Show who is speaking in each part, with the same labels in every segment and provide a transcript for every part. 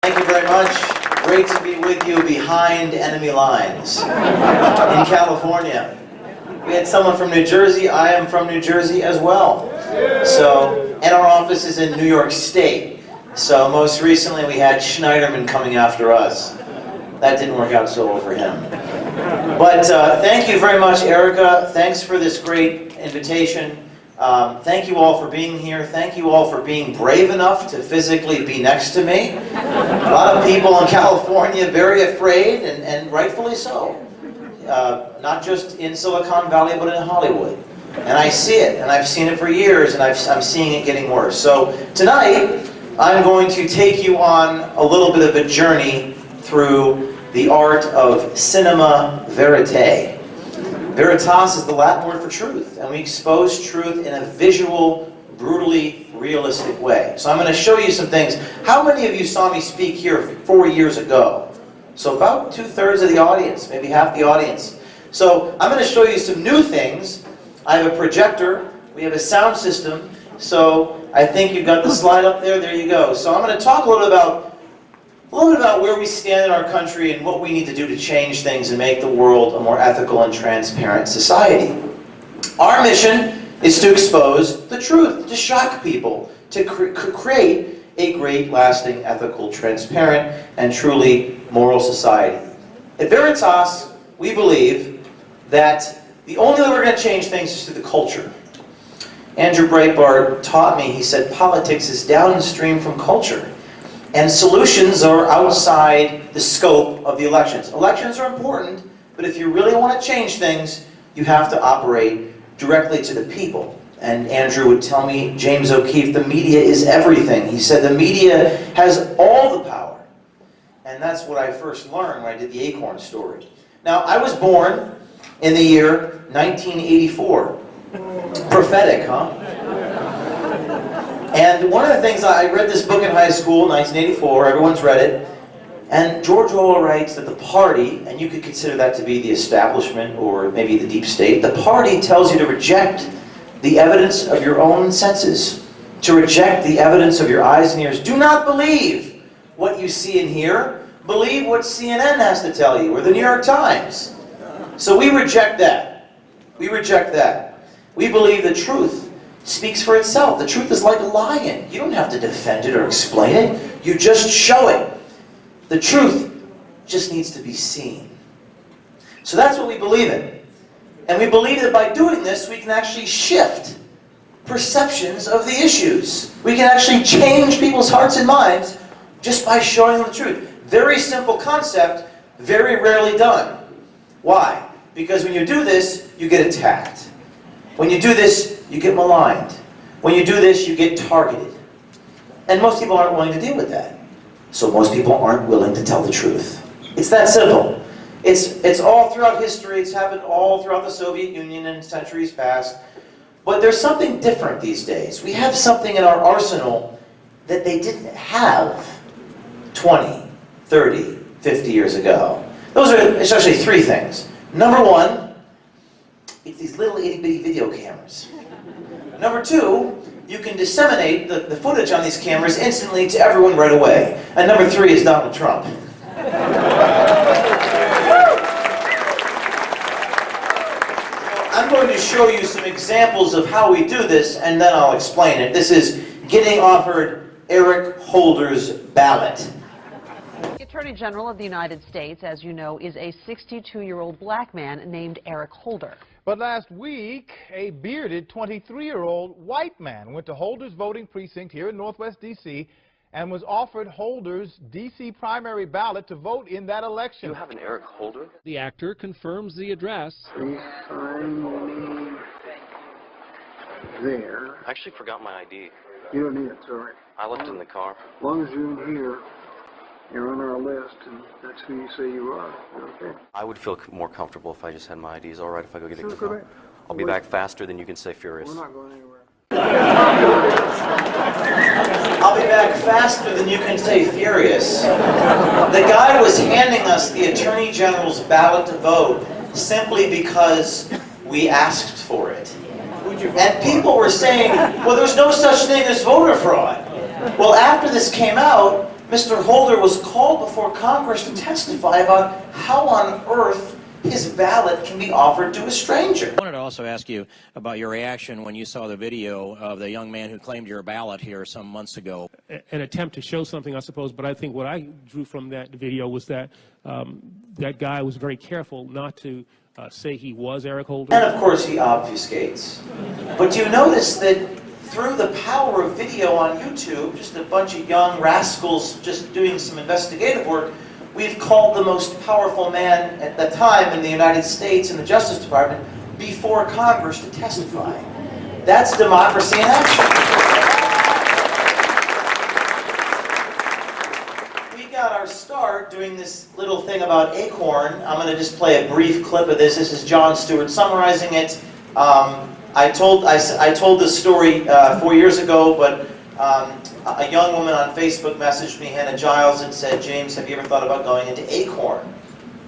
Speaker 1: Thank you very much. Great to be with you behind enemy lines in California. We had someone from New Jersey. I am from New Jersey as well. And our office is in New York State. So most recently we had Schneiderman coming after us. That didn't work out so well for him. But thank you very much, Erica. Thanks for this great invitation. Thank you all for being here. Thank you all for being brave enough to physically be next to me. A lot of people in California very afraid, and rightfully so. Not just in Silicon Valley, but in Hollywood. And I see it, and I've seen it for years, and I'm seeing it getting worse. So tonight, I'm going to take you on a little bit of a journey through the art of cinema verite. Veritas is the Latin word for truth, and we expose truth in a visual, brutally realistic way. So I'm going to show you some things. How many of you saw me speak here 4 years ago? So about 2/3 of the audience, maybe half the audience. So I'm going to show you some new things. I have a projector, we have a sound system, so I think you've got the slide up there, there you go. So I'm going to talk a little bit about where we stand in our country and what we need to do to change things and make the world a more ethical and transparent society. Our mission is to expose the truth, to shock people, to create a great, lasting, ethical, transparent, and truly moral society. At Veritas, we believe that the only way we're going to change things is through the culture. Andrew Breitbart taught me, he said, politics is downstream from culture. And solutions are outside the scope of the elections. Elections are important, but if you really want to change things, you have to operate directly to the people. And Andrew would tell me, James O'Keefe, the media is everything. He said the media has all the power. And that's what I first learned when I did the Acorn story. Now, I was born in the year 1984. Prophetic, huh? And one of the things, I read this book in high school, 1984, everyone's read it, and George Orwell writes that the party, and you could consider that to be the establishment or maybe the deep state, the party tells you to reject the evidence of your own senses, to reject the evidence of your eyes and ears. Do not believe what you see and hear. Believe what CNN has to tell you, or the New York Times. So we reject that. We reject that. We believe the truth speaks for itself. The truth is like a lion. You don't have to defend it or explain it. You just show it. The truth just needs to be seen. So that's what we believe in. And we believe that by doing this, we can actually shift perceptions of the issues. We can actually change people's hearts and minds just by showing them the truth. Very simple concept, very rarely done. Why? Because when you do this, you get attacked. When you do this, you get maligned. When you do this, you get targeted. And most people aren't willing to deal with that. So most people aren't willing to tell the truth. It's that simple. It's all throughout history. It's happened all throughout the Soviet Union and centuries past. But there's something different these days. We have something in our arsenal that they didn't have 20, 30, 50 years ago. Those are essentially three things. Number one, it's these little itty-bitty video cameras. Number two, you can disseminate the footage on these cameras instantly to everyone right away. And number three is Donald Trump. I'm going to show you some examples of how we do this, and then I'll explain it. This is getting offered Eric Holder's ballot.
Speaker 2: The Attorney General of the United States, as you know, is a 62-year-old black man named Eric Holder.
Speaker 3: But last week, a bearded 23-year-old white man went to Holder's voting precinct here in Northwest D.C. and was offered Holder's D.C. primary ballot to vote in that election.
Speaker 4: You have an Eric Holder?
Speaker 5: The actor confirms the address.
Speaker 6: Please sign me there.
Speaker 4: I actually forgot my ID.
Speaker 6: You don't need it, sorry.
Speaker 4: I left it in the car.
Speaker 6: As long as you're in here, you're on our list, and that's who you say you are. Okay.
Speaker 4: I would feel more comfortable if I just had my ID. Is it all right if I go get it?
Speaker 6: Sure, go back.
Speaker 4: I'll be back faster than you can say furious.
Speaker 6: We're not going anywhere.
Speaker 1: I'll be back faster than you can say furious. The guy was handing us the Attorney General's ballot to vote simply because we asked for it. And people were saying, well, there's no such thing as voter fraud. Well, after this came out, Mr. Holder was called before Congress to testify about how on earth his ballot can be offered to a stranger.
Speaker 7: I wanted to also ask you about your reaction when you saw the video of the young man who claimed your ballot here some months ago.
Speaker 8: An attempt to show something, I suppose, but I think what I drew from that video was that that guy was very careful not to say he was Eric Holder.
Speaker 1: And of course he obfuscates. But do you notice that through the power of video on YouTube, just a bunch of young rascals just doing some investigative work, we've called the most powerful man at the time in the United States in the Justice Department before Congress to testify. That's democracy in action. We got our start doing this little thing about Acorn. I'm going to just play a brief clip of this. This is Jon Stewart summarizing it. I told this story 4 years ago, but a young woman on Facebook messaged me, Hannah Giles, and said, James, have you ever thought about going into Acorn,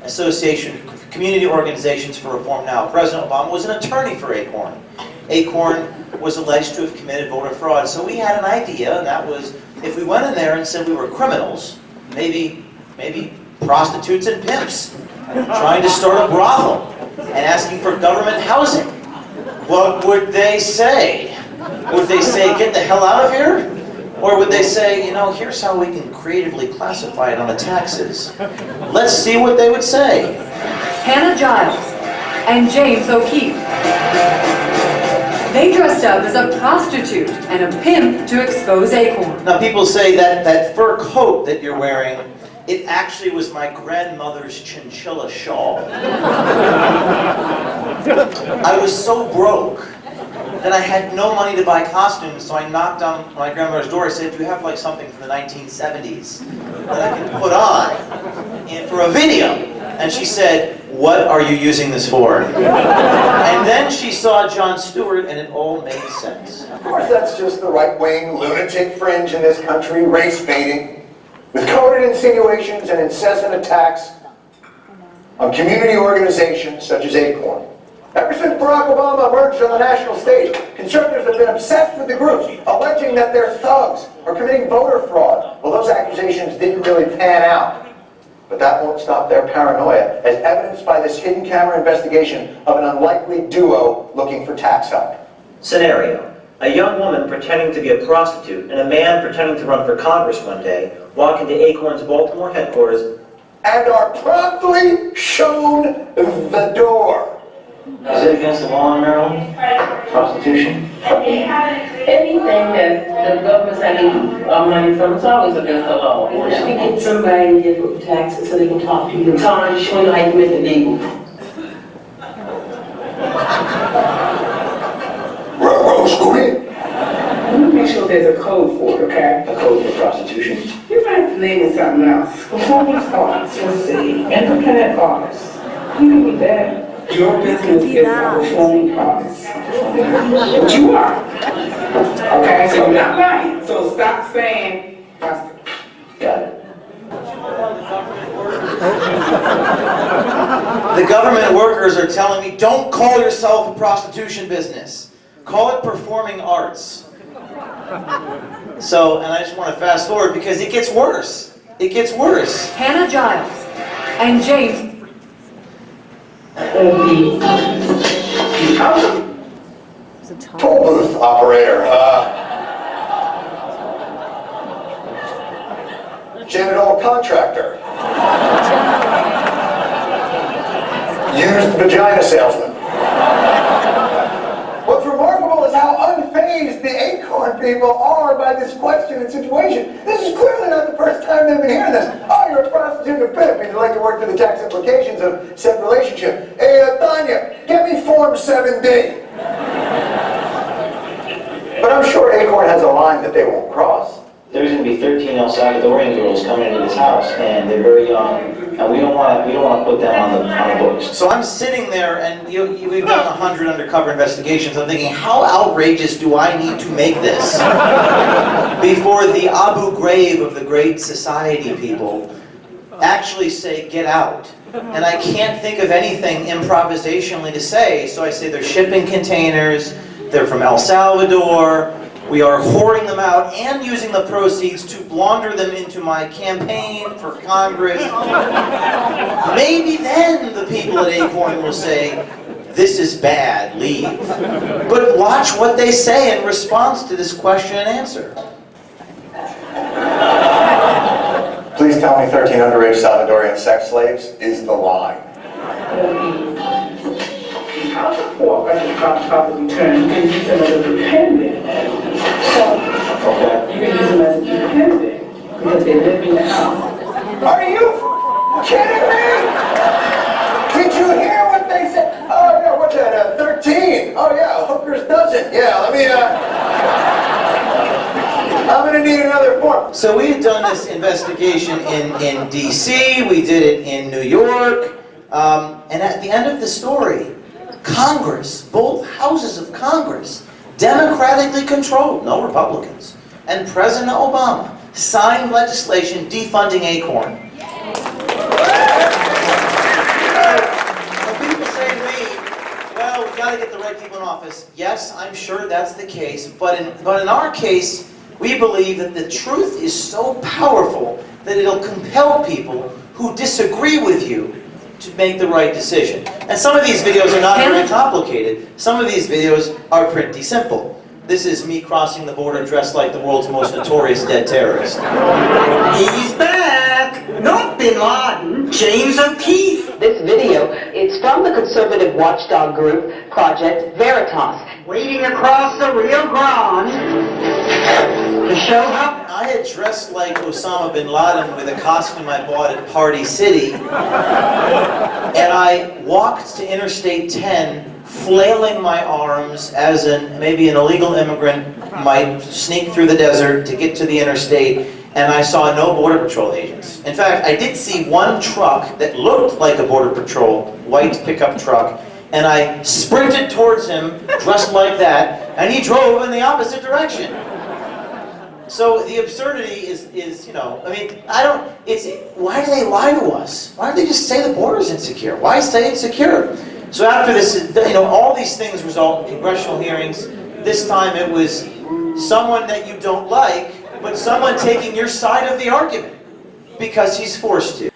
Speaker 1: Association of Community Organizations for Reform Now? President Obama was an attorney for Acorn. Acorn was alleged to have committed voter fraud. So we had an idea, and that was if we went in there and said we were criminals, maybe prostitutes and pimps, trying to start a brothel and asking for government housing, what would they say? Would they say, get the hell out of here? Or would they say, you know, here's how we can creatively classify it on the taxes. Let's see what they would say.
Speaker 9: Hannah Giles and James O'Keefe. They dressed up as a prostitute and a pimp to expose Acorn.
Speaker 1: Now people say that fur coat that you're wearing, it actually was my grandmother's chinchilla shawl. I was so broke that I had no money to buy costumes, so I knocked on my grandmother's door. I said, do you have like something from the 1970s that I can put on for a video? And she said, what are you using this for? And then she saw Jon Stewart, and it all made sense.
Speaker 10: Of course, that's just the right-wing lunatic fringe in this country, race baiting, with coded insinuations and incessant attacks on community organizations such as Acorn. Ever since Barack Obama emerged on the national stage, conservatives have been obsessed with the groups, alleging that they're thugs or committing voter fraud. Well, those accusations didn't really pan out. But that won't stop their paranoia, as evidenced by this hidden camera investigation of an unlikely duo looking for tax help.
Speaker 1: Scenario: a young woman pretending to be a prostitute and a man pretending to run for Congress one day walk into Acorn's Baltimore headquarters
Speaker 10: and are promptly shown the door.
Speaker 1: Is it against the law in Maryland? Prostitution?
Speaker 11: Anything that the government's taking money from, it's always against the law. You should get somebody here for taxes so they can talk to you. Tom, show you how you make the deal.
Speaker 10: Rose, go in.
Speaker 11: Let me make sure there's a code for it, okay?
Speaker 1: A code for prostitution?
Speaker 11: You might have to name it something else. Performance arts, let's see. Independent artists. You can be that. Your business is a performing artist. But you are. Okay, so you're not lying. So stop saying prostitute.
Speaker 1: Got it. The government workers are telling me, don't call yourself a prostitution business. Call it performing arts. So, and I just want to fast forward because it gets worse. It gets worse.
Speaker 9: Hannah Giles and James.
Speaker 10: Toll booth operator. Janitorial contractor. Used vagina salesman. What's remarkable is how unfazed the Acorn people are by this question and situation. This is clearly not the first time they've been hearing this. Oh, you're a prostitute or pimp, and you'd like to work through the tax implications of said relationship. Hey, Tanya, get me Form 7D. But I'm sure Acorn has a line that they won't cross.
Speaker 1: There's going to be 13 El Salvadorian girls coming into this house, and they're very young, and we don't want to put them on the books. So I'm sitting there, and we've done 100 undercover investigations. I'm thinking, how outrageous do I need to make this before the Abu Ghraib of the Great Society people actually say, get out? And I can't think of anything improvisationally to say, so I say they're shipping containers, they're from El Salvador, We are whoring them out and using the proceeds to launder them into my campaign for Congress. Maybe then the people at Acorn will say, this is bad, leave. But watch what they say in response to this question and answer.
Speaker 10: Please tell me 13 underage Salvadorian sex slaves is the line.
Speaker 11: I'll support proper return. You can use them as a dependent. So, you can use them as a dependent because they live in the house.
Speaker 10: Are you kidding me? Did you hear what they said? Oh yeah, what's that, 13? Oh yeah, a hooker's dozen. Yeah, let me, I'm gonna need another form.
Speaker 1: So we had done this investigation in D.C., we did it in New York, and at the end of the story, Congress, both houses of Congress, democratically controlled, no Republicans, and President Obama signed legislation defunding Acorn. When people say to me, well, we got to get the right people in office, yes, I'm sure that's the case, but in our case, we believe that the truth is so powerful that it'll compel people who disagree with you to make the right decision. And some of these videos are not very complicated. Some of these videos are pretty simple. This is me crossing the border dressed like the world's most notorious dead terrorist.
Speaker 12: He's back! Not Bin Laden, James O'Keefe.
Speaker 13: This video, it's from the conservative watchdog group, Project Veritas.
Speaker 12: Waiting across the Rio Grande to show how...
Speaker 1: I had dressed like Osama bin Laden with a costume I bought at Party City, and I walked to Interstate 10 flailing my arms as maybe an illegal immigrant might sneak through the desert to get to the interstate, and I saw no Border Patrol agents. In fact, I did see one truck that looked like a Border Patrol, white pickup truck, and I sprinted towards him dressed like that, and he drove in the opposite direction. So the absurdity is, you know, I mean, why do they lie to us? Why don't they just say the border's insecure? Why say it's secure? So after this, you know, all these things result in congressional hearings. This time it was someone that you don't like, but someone taking your side of the argument because he's forced to.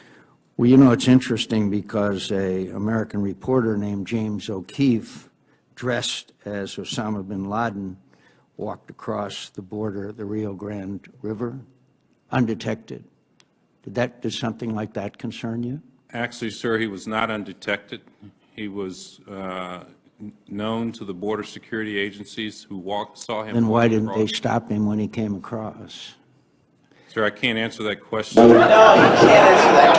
Speaker 14: Well, you know, it's interesting because an American reporter named James O'Keefe, dressed as Osama bin Laden, walked across the border of the Rio Grande River undetected. Did something like that concern you?
Speaker 15: Actually, sir, he was not undetected. He was known to the border security agencies who saw him.
Speaker 14: Then why didn't they stop him when he came across?
Speaker 15: Sir, I can't answer that question.
Speaker 1: No, you can't answer that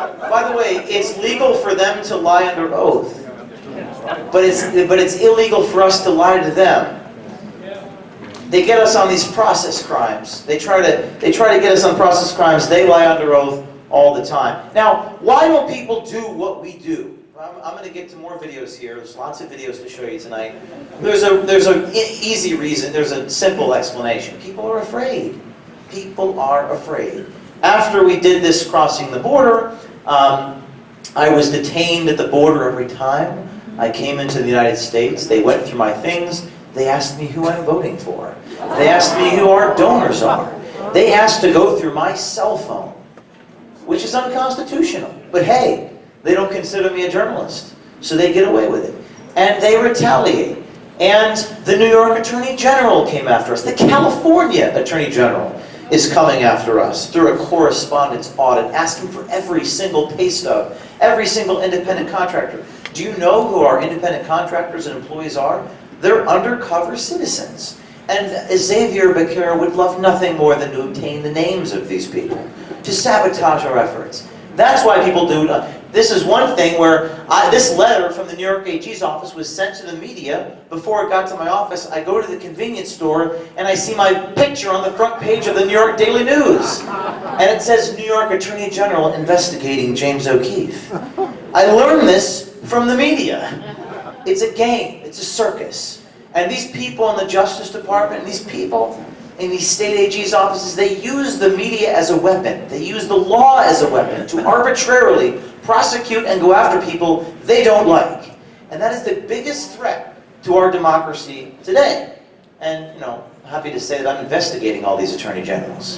Speaker 1: question. By the way, it's legal for them to lie under oath. But it's illegal for us to lie to them. They get us on these process crimes. They try to get us on process crimes. They lie under oath all the time. Now, why don't people do what we do? I'm going to get to more videos here. There's lots of videos to show you tonight. There's an easy reason. There's a simple explanation. People are afraid. People are afraid. After we did this crossing the border, I was detained at the border every time I came into the United States. They went through my things. They asked me who I'm voting for. They asked me who our donors are. They asked to go through my cell phone, which is unconstitutional. But hey, they don't consider me a journalist, so they get away with it. And they retaliate. And the New York Attorney General came after us. The California Attorney General is coming after us through a correspondence audit, asking for every single pay stub, every single independent contractor. Do you know who our independent contractors and employees are? They're undercover citizens. And Xavier Becerra would love nothing more than to obtain the names of these people, to sabotage our efforts. That's why people do it. This is one thing where this letter from the New York AG's office was sent to the media. Before it got to my office, I go to the convenience store and I see my picture on the front page of the New York Daily News. And it says New York Attorney General investigating James O'Keefe. I learned this from the media. It's a game. It's a circus. And these people in the Justice Department, and these people in these state AG's offices, they use the media as a weapon. They use the law as a weapon to arbitrarily prosecute and go after people they don't like. And that is the biggest threat to our democracy today. And, happy to say that I'm investigating all these attorney generals.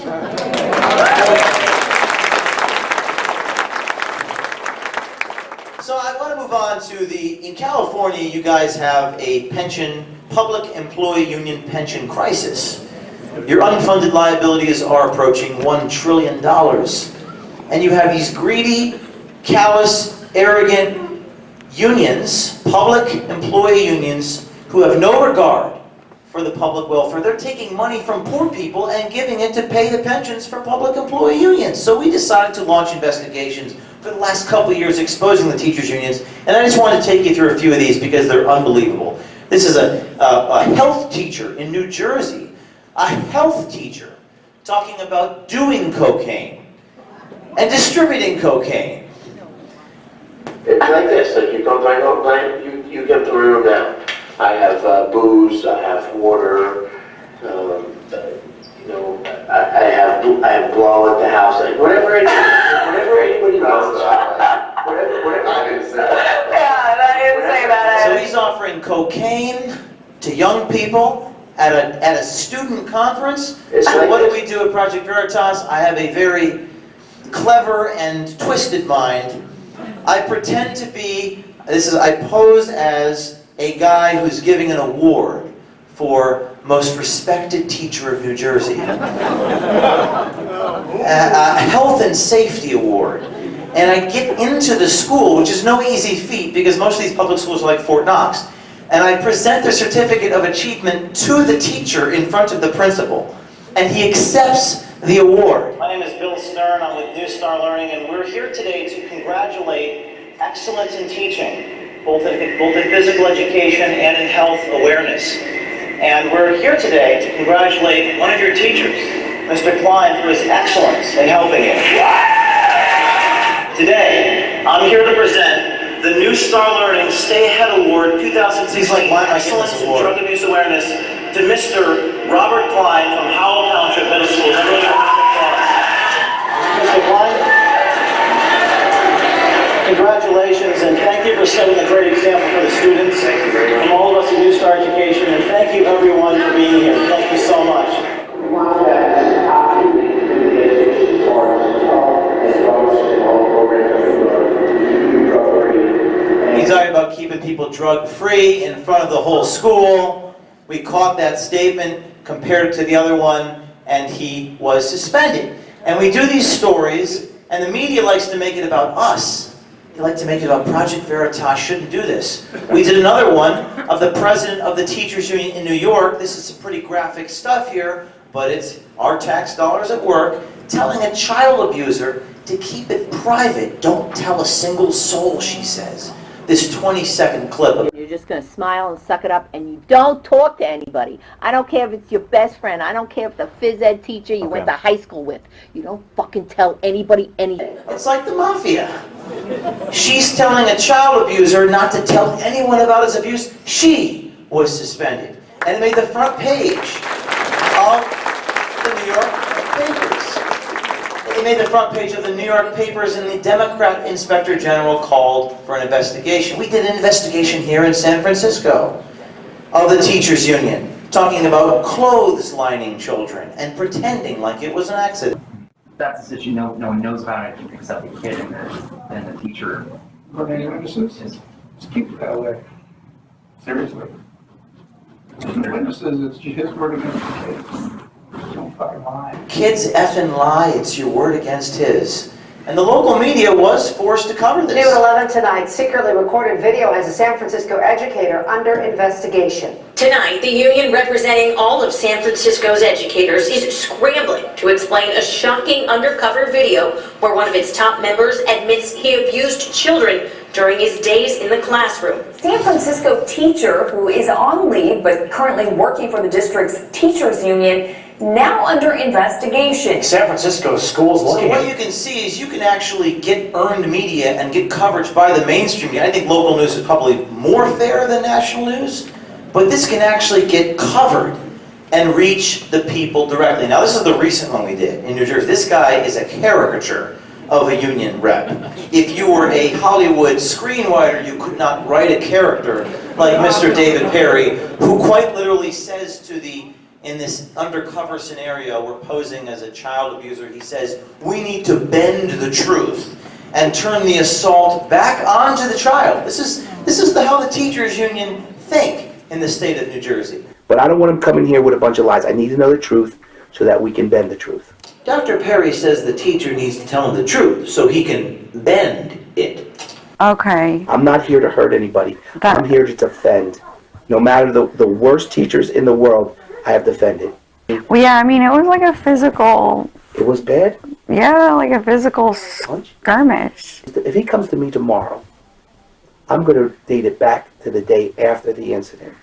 Speaker 1: So I want to move on to in California, you guys have a public employee union pension crisis. Your unfunded liabilities are approaching $1 trillion. And you have these greedy, callous, arrogant unions, public employee unions, who have no regard for the public welfare. They're taking money from poor people and giving it to pay the pensions for public employee unions. So we decided to launch investigations for the last couple of years exposing the teachers' unions. And I just wanted to take you through a few of these because they're unbelievable. This is a health teacher in New Jersey. A health teacher talking about doing cocaine and distributing cocaine.
Speaker 16: It's like this, like you come to my home client, you come to my room now. I have booze, I have water, I have blow at the house, like whatever anybody wants. Whatever. I didn't say that.
Speaker 13: Yeah, I didn't say that.
Speaker 1: So he's offering cocaine to young people at a student conference. So what do we do at Project Veritas? I have a very clever and twisted mind. I pretend to be, I pose as a guy who's giving an award for most respected teacher of New Jersey. A health and safety award. And I get into the school, which is no easy feat because most of these public schools are like Fort Knox. And I present the certificate of achievement to the teacher in front of the principal. And he accepts the award. My name is Bill Stern. I'm with New Star Learning, and we're here today to congratulate excellence in teaching, both in physical education and in health awareness. And we're here today to congratulate one of your teachers, Mr. Klein, for his excellence in helping you. Today, I'm here to present the New Star Learning Stay Ahead Award 2016 Excellence in Drug Abuse Awareness to Mr. Robert Klein from Howell Township Middle School. Everyone, Mr. Klein, congratulations, and thank you for setting a great example for the students from all of us at New Star Education, and thank you everyone for being here. Thank you so much. He's talking about keeping people drug-free in front of the whole school. We caught that statement, compared it to the other one, and he was suspended. And we do these stories, and the media likes to make it about us. They like to make it about Project Veritas shouldn't do this. We did another one of the president of the teachers union in New York. This is some pretty graphic stuff here, but it's our tax dollars at work, telling a child abuser to keep it private. Don't tell a single soul, she says. This 20-second clip.
Speaker 17: You're just going to smile and suck it up, and you don't talk to anybody. I don't care if it's your best friend. I don't care if the phys ed teacher you went to high school with. You don't fucking tell anybody anything.
Speaker 1: It's like the mafia. She's telling a child abuser not to tell anyone about his abuse. She was suspended. And it made the front page of the New York papers. It made the front page of the New York papers, and the Democrat Inspector General called for an investigation. We did an investigation here in San Francisco of the teachers union, talking about clothes lining children and pretending like it was an accident.
Speaker 18: That's a situation no one knows about it except the kid and the teacher.
Speaker 6: Are there any witnesses? Just keep it that way. Seriously. The witnesses, it's his word against the kid. Don't fucking lie.
Speaker 1: Kids effing lie, it's your word against his. And the local media was forced to cover this.
Speaker 19: New at 11 tonight, secretly recorded video has a San Francisco educator under investigation.
Speaker 20: Tonight, the union representing all of San Francisco's educators is scrambling to explain a shocking undercover video where one of its top members admits he abused children during his days in the classroom.
Speaker 21: San Francisco teacher who is on leave but currently working for the district's teachers union now under investigation.
Speaker 1: San Francisco schools looking. So what you can see is you can actually get earned media and get coverage by the mainstream media. I think local news is probably more fair than national news, but this can actually get covered and reach the people directly. Now this is the recent one we did in New Jersey. This guy is a caricature of a union rep. If you were a Hollywood screenwriter, you could not write a character like Mr. David Perry, who quite literally says to in this undercover scenario, we're posing as a child abuser, he says, we need to bend the truth and turn the assault back onto the child. This is how the teachers union think in the state of New Jersey.
Speaker 2: But I don't want him coming here with a bunch of lies. I need to know the truth so that we can bend the truth.
Speaker 1: Dr. Perry says the teacher needs to tell him the truth so he can bend it.
Speaker 2: Okay. I'm not here to hurt anybody. I'm here to defend. No matter the worst teachers in the world, I have defended.
Speaker 22: Well, yeah, I mean, it was like a physical...
Speaker 2: It was bad?
Speaker 22: Yeah, like a physical skirmish.
Speaker 2: If he comes to me tomorrow, I'm going to date it back to the day after the incident.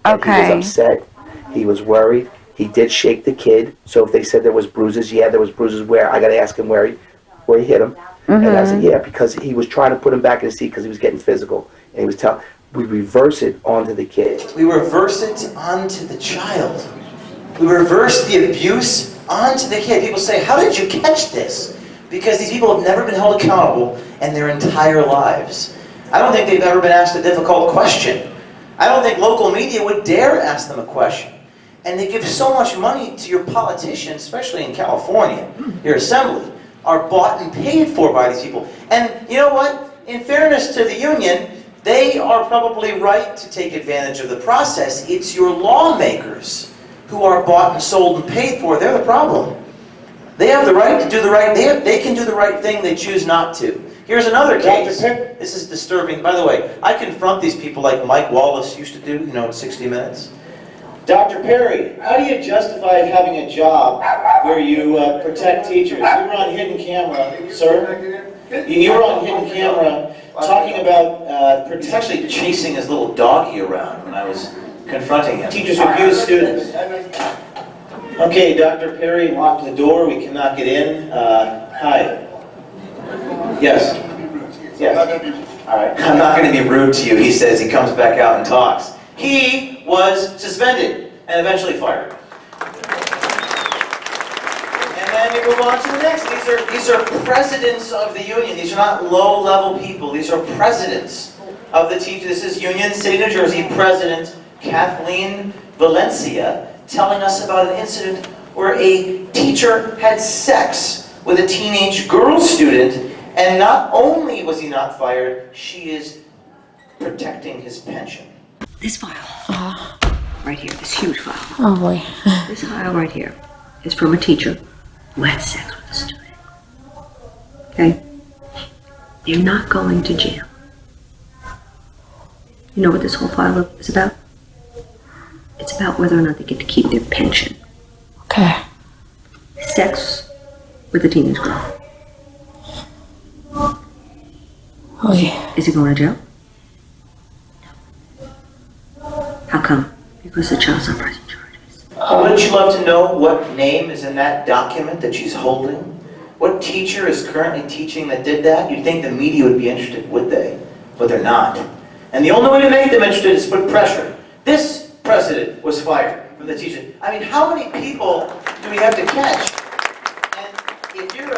Speaker 22: Okay.
Speaker 2: He was upset. He was worried. He did shake the kid. So if they said there was bruises, yeah, there was bruises where? I got to ask him where he hit him. And I said, yeah, because he was trying to put him back in the seat because he was getting physical. And he was telling, we reverse it onto the kid.
Speaker 1: We reverse it onto the child. We reverse the abuse onto the kid. People say, how did you catch this? Because these people have never been held accountable in their entire lives. I don't think they've ever been asked a difficult question. I don't think local media would dare ask them a question. And they give so much money to your politicians, especially in California, your assembly, are bought and paid for by these people. And you know what? In fairness to the union, they are probably right to take advantage of the process. It's your lawmakers who are bought and sold and paid for. They're the problem. They have the right to do the right, they can do the right thing, they choose not to. Here's another case. This is disturbing. By the way, I confront these people like Mike Wallace used to do, you know, in 60 Minutes. Dr. Perry, how do you justify having a job where you protect teachers? You were on hidden camera, sir. You were on hidden camera talking about actually chasing his little doggy around when I was confronting him. Teachers abuse students. Okay, Dr. Perry locked the door. We cannot get in. Hi. Yes. Yes. All right. I'm not going to be rude to you. He says he comes back out and talks. He was suspended and eventually fired. And then we move on to the next. These are presidents of the union. These are not low-level people. These are presidents of the teachers. This is Union City, New Jersey President Kathleen Valencia telling us about an incident where a teacher had sex with a teenage girl student, and not only was he not fired, she is protecting his pension.
Speaker 23: This file, right here, this huge file.
Speaker 22: Oh boy.
Speaker 23: This file right here is from a teacher who had sex with a student. Okay? They're not going to jail. You know what this whole file is about? It's about whether or not they get to keep their pension.
Speaker 22: Okay.
Speaker 23: Sex with a teenage girl.
Speaker 22: Oh yeah.
Speaker 23: Is he going to jail? How come? Because the child's on pressing charges.
Speaker 1: Wouldn't you love to know what name is in that document that she's holding? What teacher is currently teaching that did that? You'd think the media would be interested, would they? But they're not. And the only way to make them interested is put pressure. This president was fired from the teacher. I mean, how many people do we have to catch? And if you're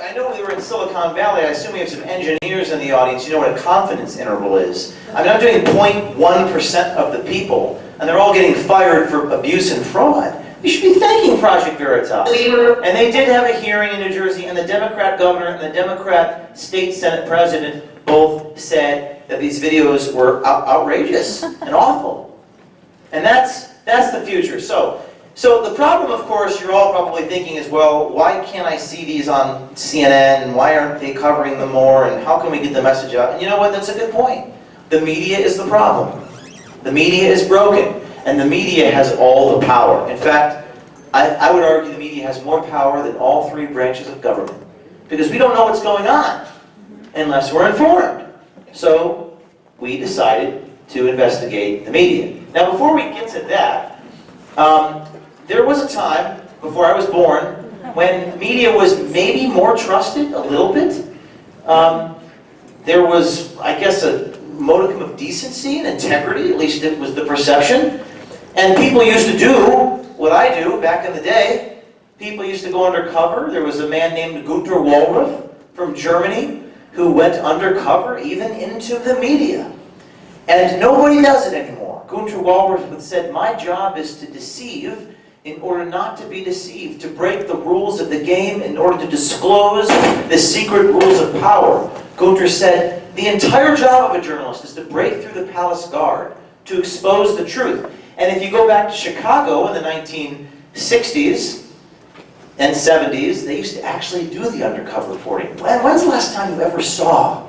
Speaker 1: I know we were in Silicon Valley, I assume we have some engineers in the audience. You know what a confidence interval is. I mean, I'm doing 0.1% of the people, and they're all getting fired for abuse and fraud. We should be thanking Project Veritas. And they did have a hearing in New Jersey, and the Democrat governor and the Democrat state Senate president both said that these videos were outrageous and awful. And that's the future. So the problem, of course, you're all probably thinking is, well, why can't I see these on CNN, and why aren't they covering them more, and how can we get the message out? And you know what, that's a good point. The media is the problem. The media is broken, and the media has all the power. In fact, I would argue the media has more power than all three branches of government, because we don't know what's going on unless we're informed. So we decided to investigate the media. Now, before we get to that, there was a time, before I was born, when media was maybe more trusted, a little bit. There was, I guess, a modicum of decency and integrity, at least it was the perception. And people used to do what I do back in the day. People used to go undercover. There was a man named Günter Wallraff from Germany who went undercover even into the media. And nobody does it anymore. Gunther Wallerwood said, my job is to deceive in order not to be deceived, to break the rules of the game in order to disclose the secret rules of power. Gunther said, the entire job of a journalist is to break through the palace guard, to expose the truth. And if you go back to Chicago in the 1960s and 70s, they used to actually do the undercover reporting. When's the last time you ever saw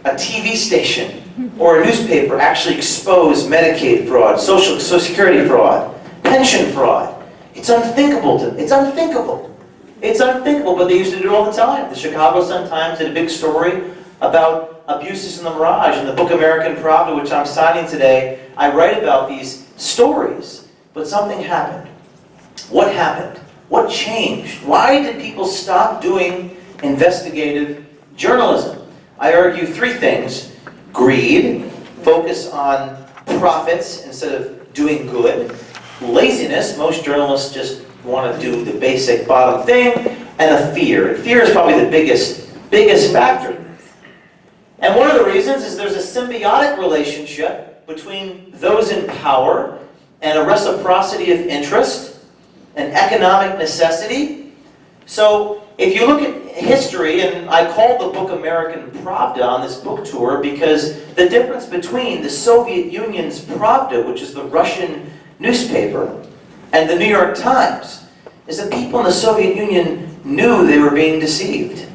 Speaker 1: a TV station or a newspaper actually expose Medicaid fraud, Social Security fraud, pension fraud? It's unthinkable. It's unthinkable. It's unthinkable, but they used to do it all the time. The Chicago Sun-Times did a big story about abuses in the Mirage. In the book American Pravda, which I'm signing today, I write about these stories. But something happened. What happened? What changed? Why did people stop doing investigative journalism? I argue three things. Greed, focus on profits instead of doing good. Laziness, most journalists just want to do the basic bottom thing. And a fear. Fear is probably the biggest factor. And one of the reasons is there's a symbiotic relationship between those in power and a reciprocity of interest, an economic necessity. So if you look at history, and I call the book American Pravda on this book tour because the difference between the Soviet Union's Pravda, which is the Russian newspaper, and the New York Times, is that people in the Soviet Union knew they were being deceived.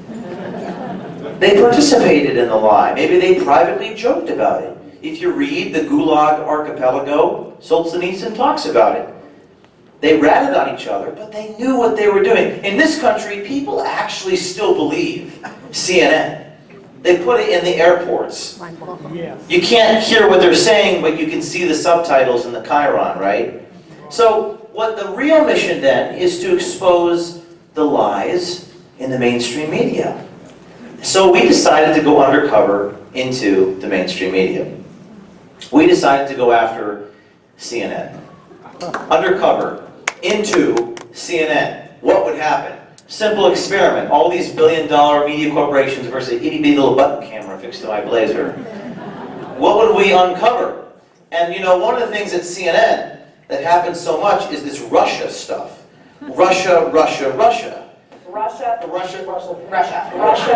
Speaker 1: They participated in the lie. Maybe they privately joked about it. If you read the Gulag Archipelago, Solzhenitsyn talks about it. They ratted on each other, but they knew what they were doing. In this country, people actually still believe CNN. They put it in the airports. You can't hear what they're saying, but you can see the subtitles in the chyron, right? So what the real mission then is to expose the lies in the mainstream media. So we decided to go undercover into the mainstream media. We decided to go after CNN. Undercover into CNN. What would happen? Simple experiment. All these billion-dollar media corporations versus an itty-bitty little button camera fixed to my blazer. What would we uncover? And you know, one of the things at CNN that happens so much is this Russia stuff. Russia, Russia, Russia.
Speaker 21: Russia,
Speaker 1: Russia,
Speaker 21: Russia,
Speaker 1: Russia,
Speaker 21: Russia,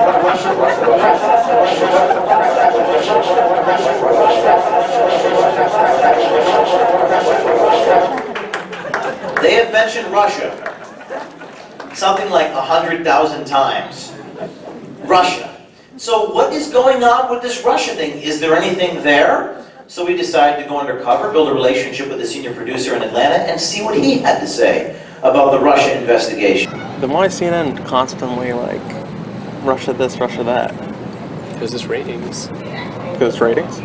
Speaker 1: They have mentioned Russia something like 100,000 times. Russia. So what is going on with this Russia thing? Is there anything there? So we decided to go undercover, build a relationship with the senior producer in Atlanta, and see what he had to say about the Russia investigation.
Speaker 3: Then why is CNN constantly like Russia this, Russia that?
Speaker 4: Because it's ratings.
Speaker 3: Because it's ratings?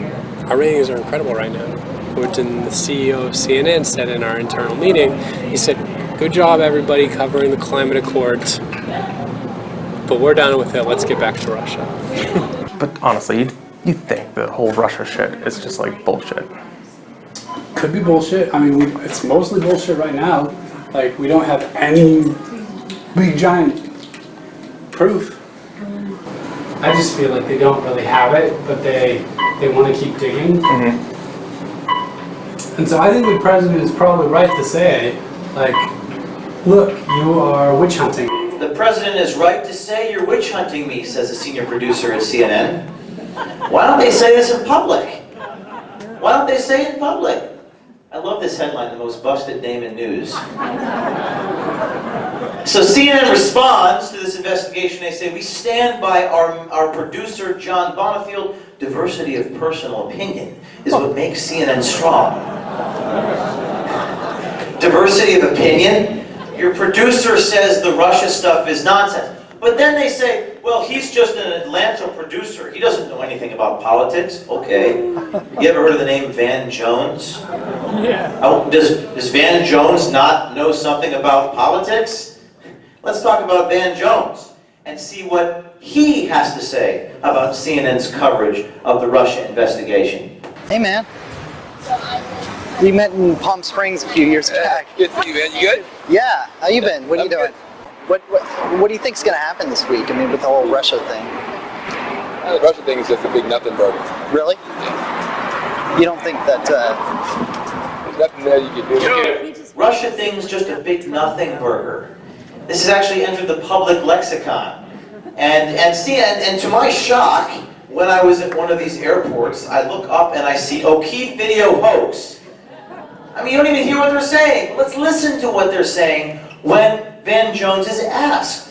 Speaker 4: Our ratings are incredible right now. Which the CEO of CNN said in our internal meeting, he said, good job everybody covering the climate accords, but we're done with it, let's get back to Russia.
Speaker 3: But honestly, you think the whole Russia shit is just like bullshit?
Speaker 6: Could be bullshit. I mean, it's mostly bullshit right now. Like, we don't have any big giant proof. I just feel like they don't really have it, but they want to keep digging.
Speaker 3: Mm-hmm.
Speaker 6: And so I think the president is probably right to say, like, look, you are witch hunting.
Speaker 1: The president is right to say you're witch hunting me, says a senior producer at CNN. Why don't they say this in public? Why don't they say it in public? I love this headline, the most busted name in news. So CNN responds to this investigation. They say, we stand by our producer, John Bonifield. Diversity of personal opinion is what makes CNN strong. Diversity of opinion? Your producer says the Russia stuff is nonsense. But then they say, well, he's just an Atlanta producer. He doesn't know anything about politics. Okay. You ever heard of the name Van Jones?
Speaker 8: Yeah.
Speaker 1: Oh, does Van Jones not know something about politics? Let's talk about Van Jones and see what he has to say about CNN's coverage of the Russia investigation.
Speaker 5: Hey, man. We met in Palm Springs a few years back.
Speaker 24: Good to see you, man. You good?
Speaker 5: Yeah. How you been? What are you doing?
Speaker 24: Good.
Speaker 5: What do you think's going to happen this week? I mean, with the whole Russia thing.
Speaker 24: The Russia thing is just a big nothing burger.
Speaker 5: Really?
Speaker 24: Yeah.
Speaker 5: You don't think that,
Speaker 7: there's nothing there you can do.
Speaker 1: Russia thing's just a big nothing burger. This has actually entered the public lexicon. And to my shock, when I was at one of these airports, I look up and I see O'Keefe video hoax. I mean, you don't even hear what they're saying. Let's listen to what they're saying when Van Jones is asked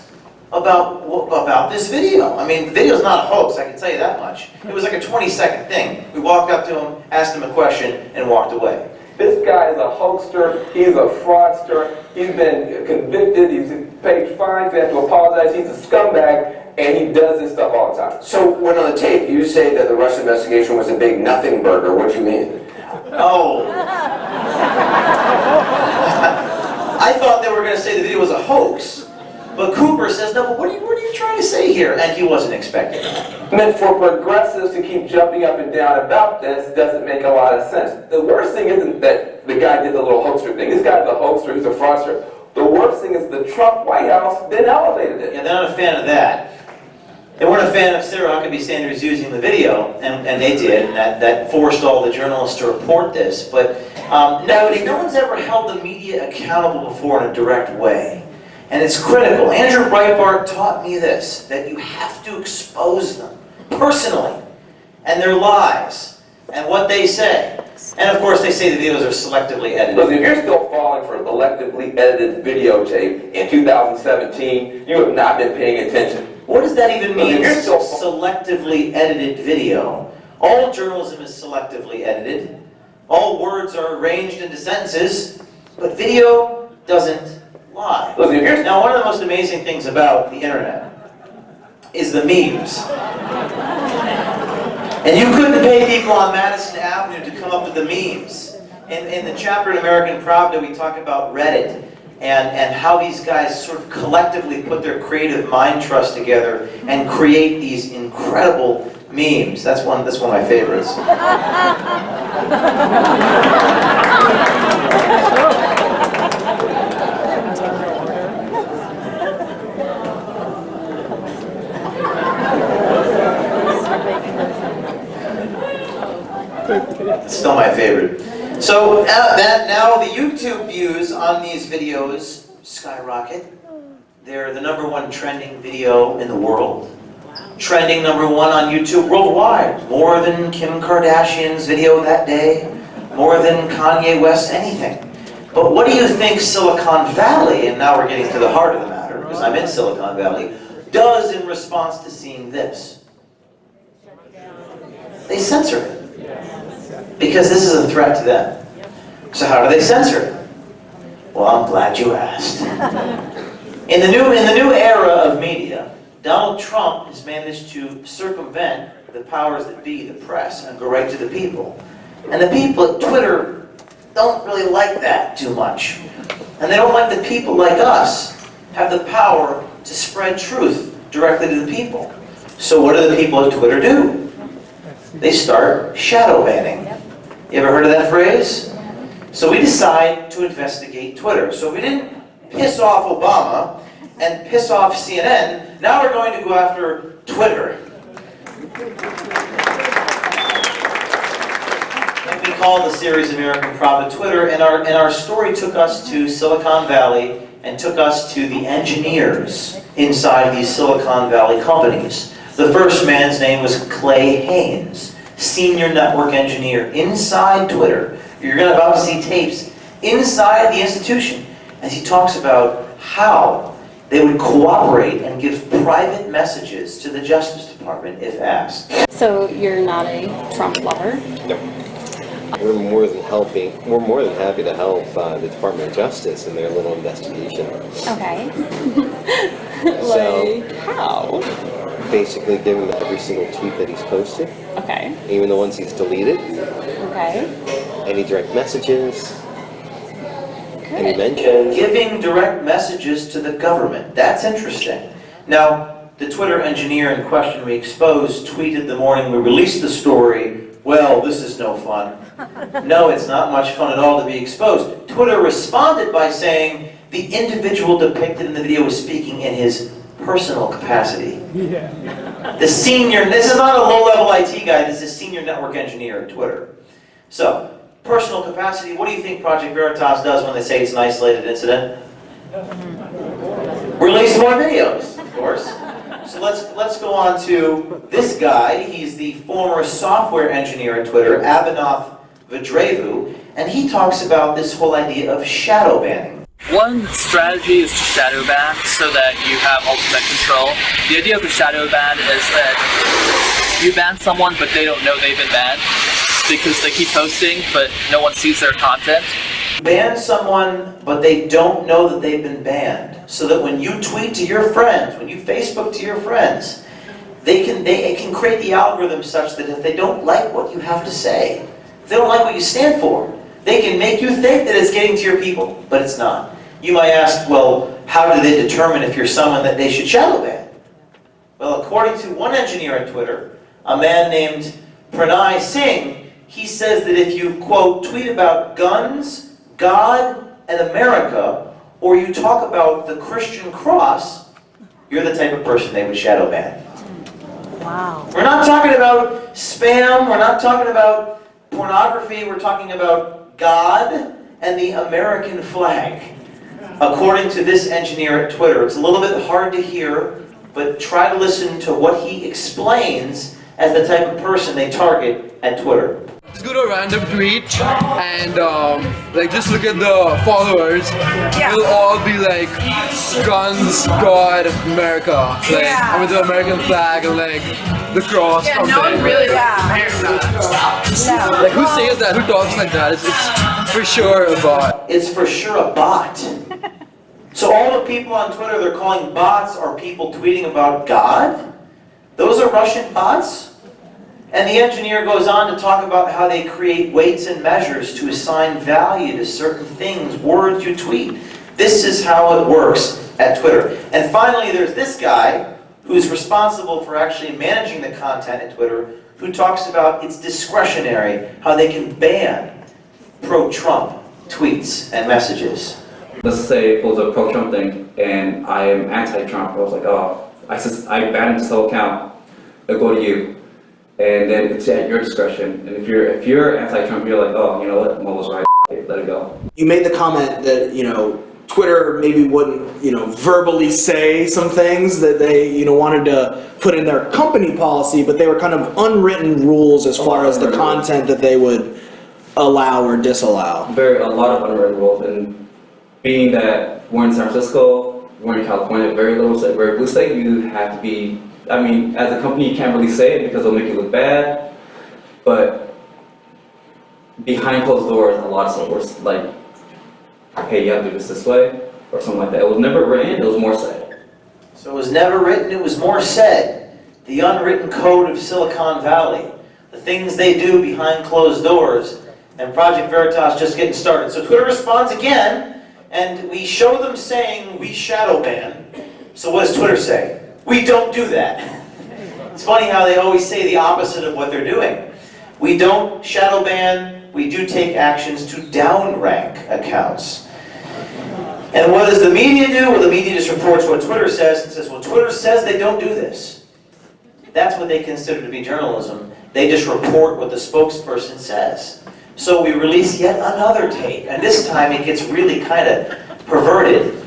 Speaker 1: about this video. I mean, the video's not a hoax, I can tell you that much. It was like a 20-second thing. We walked up to him, asked him a question, and walked away.
Speaker 7: This guy is a hoaxer, he's a fraudster, he's been convicted, he's paid fines, he has to apologize, he's a scumbag, and he does this stuff all the time.
Speaker 10: So when on the tape you say that the Russia investigation was a big nothing burger, what do you mean?
Speaker 1: Oh. I thought they were going to say the video was a hoax. But Cooper says, no, but what are you trying to say here? And he wasn't expecting it.
Speaker 7: Meant for progressives to keep jumping up and down about this doesn't make a lot of sense. The worst thing isn't that the guy did the little hoaxer thing. This guy's a hoaxer, he's a fraudster. The worst thing is the Trump White House then elevated it.
Speaker 1: Yeah, they're not a fan of that. They weren't a fan of Sarah Huckabee Sanders using the video, and they did, and that forced all the journalists to report this. But no one's ever held the media accountable before in a direct way. And it's critical. Andrew Breitbart taught me this, that you have to expose them personally, and their lies, and what they say. And of course they say the videos are selectively edited.
Speaker 7: Listen, if you're still falling for selectively edited videotape in 2017, you have not been paying attention.
Speaker 1: What does that even mean, selectively edited video? All journalism is selectively edited. All words are arranged into sentences, but video doesn't lie. Now, one of the most amazing things about the internet is the memes. And you couldn't pay people on Madison Avenue to come up with the memes. In the chapter in American Pravda, we talk about Reddit and how these guys sort of collectively put their creative mind trust together and create these incredible memes. That's one of my favorites. It's still my favorite. So now the YouTube views on these videos skyrocket. They're the #1 trending video in the world. Trending #1 on YouTube worldwide. More than Kim Kardashian's video that day. More than Kanye West, anything. But what do you think Silicon Valley, and now we're getting to the heart of the matter, because I'm in Silicon Valley, does in response to seeing this? They censor it. Because this is a threat to them. So how do they censor it? Well, I'm glad you asked. In the new era of media, Donald Trump has managed to circumvent the powers that be, the press, and go right to the people. And the people at Twitter don't really like that too much. And they don't like that people like us have the power to spread truth directly to the people. So what do the people at Twitter do? They start shadow banning. You ever heard of that phrase? So we decide to investigate Twitter. So if we didn't piss off Obama and piss off CNN, now we're going to go after Twitter. And we call the series American Pravda Twitter, and our story took us to Silicon Valley and took us to the engineers inside these Silicon Valley companies. The first man's name was Clay Haynes, senior network engineer inside Twitter. You're about to see tapes inside the institution as he talks about how they would cooperate and give private messages to the Justice Department if asked.
Speaker 9: So you're not a Trump lover?
Speaker 11: No. We're more than happy to help the Department of Justice in their little investigation.
Speaker 9: Okay.
Speaker 11: So,
Speaker 9: how?
Speaker 11: Basically give him every single tweet that he's posted.
Speaker 9: Okay.
Speaker 11: Even the ones he's deleted.
Speaker 9: Okay.
Speaker 11: Any direct messages.
Speaker 9: Good.
Speaker 11: Any mentions.
Speaker 1: Giving direct messages to the government. That's interesting. Now, the Twitter engineer in question we exposed tweeted the morning we released the story, "Well, this is no fun." No, it's not much fun at all to be exposed. Twitter responded by saying the individual depicted in the video was speaking in his personal capacity. The senior, this is not a low-level IT guy, this is a senior network engineer at Twitter. So, personal capacity, what do you think Project Veritas does when they say it's an isolated incident? Release more videos, of course. So let's go on to this guy. He's the former software engineer at Twitter, Abhinav Vedrevu, and he talks about this whole idea of shadow banning.
Speaker 5: One strategy is to shadow ban so that you have ultimate control. The idea of a shadow ban is that you ban someone but they don't know they've been banned because they keep posting but no one sees their content.
Speaker 1: Ban someone but they don't know that they've been banned, so that when you tweet to your friends, when you Facebook to your friends, it can create the algorithm such that if they don't like what you have to say, if they don't like what you stand for, they can make you think that it's getting to your people, but it's not. You might ask, well, how do they determine if you're someone that they should shadow ban? Well, according to one engineer at Twitter, a man named Pranay Singh, he says that if you, quote, tweet about guns, God, and America, or you talk about the Christian cross, you're the type of person they would shadow ban.
Speaker 17: Wow.
Speaker 1: We're not talking about spam, we're not talking about pornography, we're talking about God and the American flag. According to this engineer at Twitter, it's a little bit hard to hear, but try to listen to what he explains as the type of person they target at Twitter.
Speaker 12: Just go to a random tweet and like just look at the followers. It'll all be like guns, God, America, like I mean the American flag and like the cross.
Speaker 14: Yeah, no one really cares.
Speaker 12: Like who says that? Who talks like that? It's for sure a bot.
Speaker 1: It's for sure a bot. So all the people on Twitter they're calling bots are people tweeting about God? Those are Russian bots? And the engineer goes on to talk about how they create weights and measures to assign value to certain things, words you tweet. This is how it works at Twitter. And finally, there's this guy who's responsible for actually managing the content at Twitter, who talks about it's discretionary, how they can ban pro-Trump tweets and messages.
Speaker 15: Let's say it was a pro-Trump thing, and I am anti-Trump. I was like, oh, I banned this whole account. It'll go to you. And then it's at your discretion. And if you're anti-Trump, you're like, oh, you know what, Mo was right, let it go.
Speaker 24: You made the comment that, you know, Twitter maybe wouldn't, you know, verbally say some things that they, you know, wanted to put in their company policy, but they were kind of unwritten rules as far as the content that they would allow or disallow.
Speaker 15: A lot of unwritten rules. And being that we're in San Francisco, we're in California, very blue state, you have to be, I mean, as a company, you can't really say it because it'll make you look bad, but behind closed doors, a lot of stuff was like, hey, you have to do this way, or something like that. It was never written, it was more said.
Speaker 1: So it was never written, it was more said. The unwritten code of Silicon Valley. The things they do behind closed doors. And Project Veritas just getting started. So Twitter responds again, and we show them saying we shadow ban. So what does Twitter say? We don't do that. It's funny how they always say the opposite of what they're doing. We don't shadow ban, we do take actions to downrank accounts. And what does the media do? Well, the media just reports what Twitter says and says, well, Twitter says they don't do this. That's what they consider to be journalism. They just report what the spokesperson says. So we release yet another tape, and this time it gets really kind of perverted.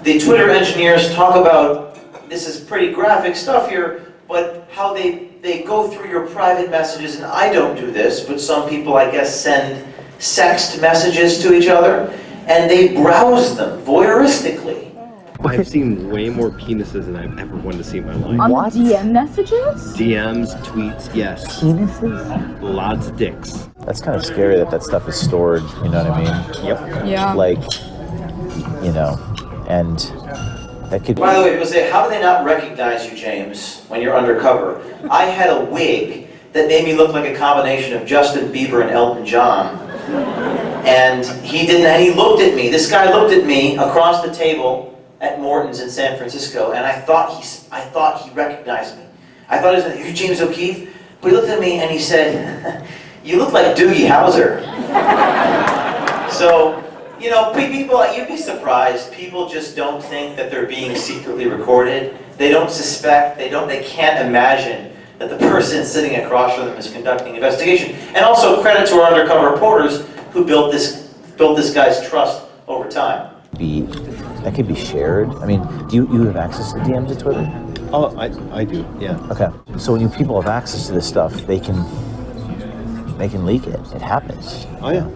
Speaker 1: The Twitter engineers talk about, this is pretty graphic stuff here, but how they go through your private messages, and I don't do this, but some people, I guess, send sext messages to each other, and they browse them voyeuristically.
Speaker 11: I've seen way more penises than I've ever wanted to see in my life.
Speaker 22: On DM messages?
Speaker 11: DMs, tweets, yes.
Speaker 22: Penises?
Speaker 11: Lots of dicks.
Speaker 25: That's kind of scary that that stuff is stored, you know what I mean?
Speaker 11: Yep.
Speaker 22: Yeah.
Speaker 25: Like, you know, and that could...
Speaker 1: By the way, people say, how do they not recognize you, James, when you're undercover? I had a wig that made me look like a combination of Justin Bieber and Elton John. And he didn't, and he looked at me. This guy looked at me across the table at Morton's in San Francisco, and I thought he recognized me. I thought he was, "Are you James O'Keefe?" But he looked at me and he said, "You look like Doogie Howser." So, you know, people, you'd be surprised. People just don't think that they're being secretly recorded. They don't suspect. They can't imagine that the person sitting across from them is conducting an investigation. And also credit to our undercover reporters who built this guy's trust over time.
Speaker 25: That could be shared. I mean, do you have access to DMs at Twitter?
Speaker 11: Oh, I do, yeah.
Speaker 25: Okay. So when people have access to this stuff, they can leak it. It happens.
Speaker 11: Oh yeah.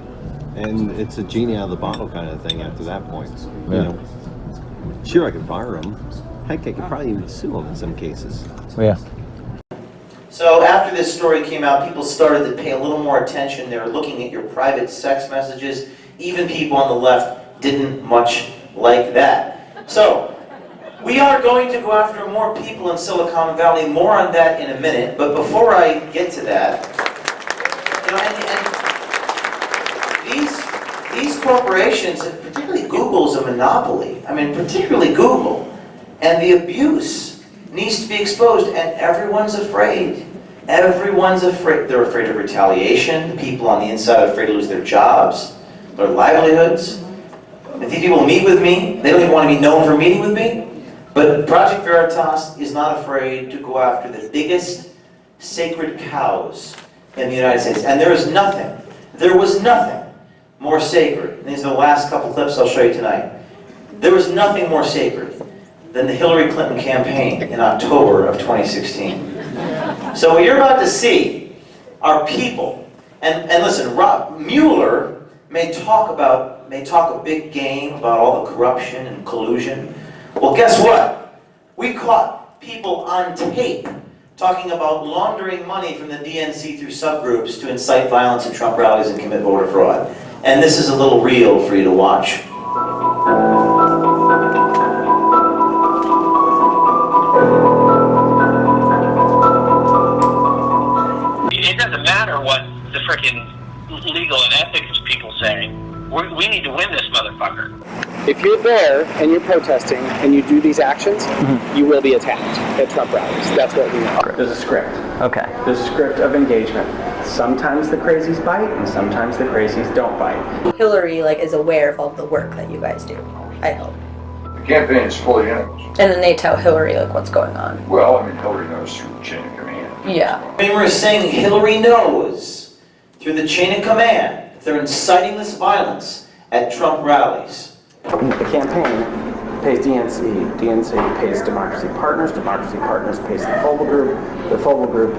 Speaker 11: And it's a genie out of the bottle kind of thing after that point.
Speaker 25: Yeah.
Speaker 11: You know, sure I could fire them. Heck, I could probably even sue them in some cases.
Speaker 25: Yeah.
Speaker 1: So after this story came out, people started to pay a little more attention. They were looking at your private sex messages. Even people on the left didn't much like that. So we are going to go after more people in Silicon Valley. More on that in a minute. But before I get to that, and these corporations, and particularly Google's a monopoly. I mean, particularly Google. And the abuse needs to be exposed, and everyone's afraid. Everyone's afraid. They're afraid of retaliation. The people on the inside are afraid to lose their jobs, their livelihoods. If these people meet with me, they don't even want to be known for meeting with me. But Project Veritas is not afraid to go after the biggest sacred cows in the United States. And there was nothing more sacred. And these are the last couple clips I'll show you tonight. There was nothing more sacred than the Hillary Clinton campaign in October of 2016. So what you're about to see are people, and listen, Rob Mueller may talk a big game about all the corruption and collusion. Well, guess what? We caught people on tape talking about laundering money from the DNC through subgroups to incite violence at Trump rallies and commit voter fraud. And this is a little reel for you to watch.
Speaker 13: It doesn't matter what the frickin' legal and ethics people say. We need to win this motherfucker.
Speaker 16: If you're there and you're protesting and you do these actions, you will be attacked at Trump rallies. That's what we know.
Speaker 18: There's a script. Okay. There's a script of engagement. Sometimes the crazies bite and sometimes the crazies don't bite.
Speaker 19: Hillary is aware of all the work that you guys do, I hope.
Speaker 20: The campaign is fully enemies.
Speaker 19: And then they tell Hillary what's going on.
Speaker 20: Well, I mean, Hillary knows through the chain of command.
Speaker 19: Yeah.
Speaker 1: I mean, we're saying Hillary knows through the chain of command if they're inciting this violence at Trump rallies.
Speaker 18: The campaign pays DNC. DNC pays Democracy Partners. Democracy Partners pays the Fogel Group. The Fogel Group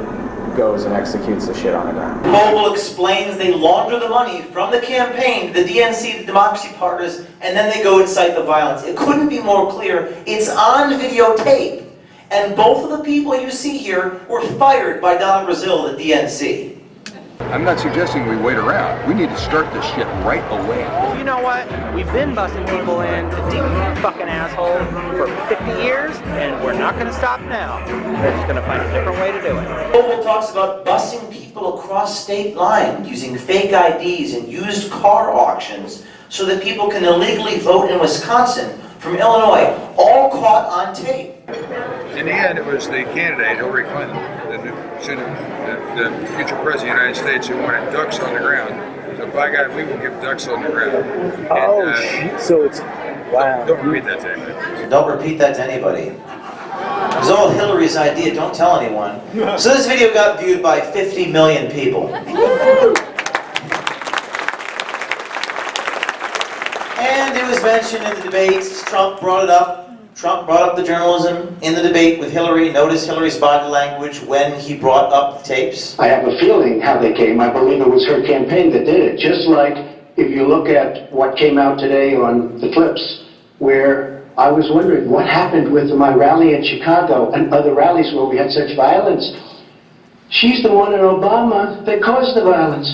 Speaker 18: goes and executes the shit on the ground.
Speaker 1: Fogel explains they launder the money from the campaign to the DNC, the Democracy Partners, and then they go incite the violence. It couldn't be more clear. It's on videotape. And both of the people you see here were fired by Don Brazil at the DNC.
Speaker 20: I'm not suggesting we wait around. We need to start this shit right away.
Speaker 18: You know what? We've been busting people in, the deep fucking asshole, for 50 years, and we're not going to stop now. We're just going to find a different way to do it.
Speaker 1: Fogel talks about busing people across state lines using fake IDs and used car auctions so that people can illegally vote in Wisconsin from Illinois, all caught on tape.
Speaker 20: In the end, it was the candidate, Hillary Clinton, the future president of the United States, who wanted ducks on the ground. So by God, we will give ducks on the ground.
Speaker 18: Oh, so it's, wow.
Speaker 20: Don't repeat that to anybody.
Speaker 1: Don't repeat that to anybody. It was all Hillary's idea, don't tell anyone. So this video got viewed by 50 million people. And it was mentioned in the debates. Trump brought it up. Trump brought up the journalism in the debate with Hillary. Notice Hillary's body language when he brought up the tapes.
Speaker 26: I have a feeling how they came. I believe it was her campaign that did it. Just like if you look at what came out today on the clips, where I was wondering what happened with my rally in Chicago and other rallies where we had such violence. She's the one in Obama that caused the violence.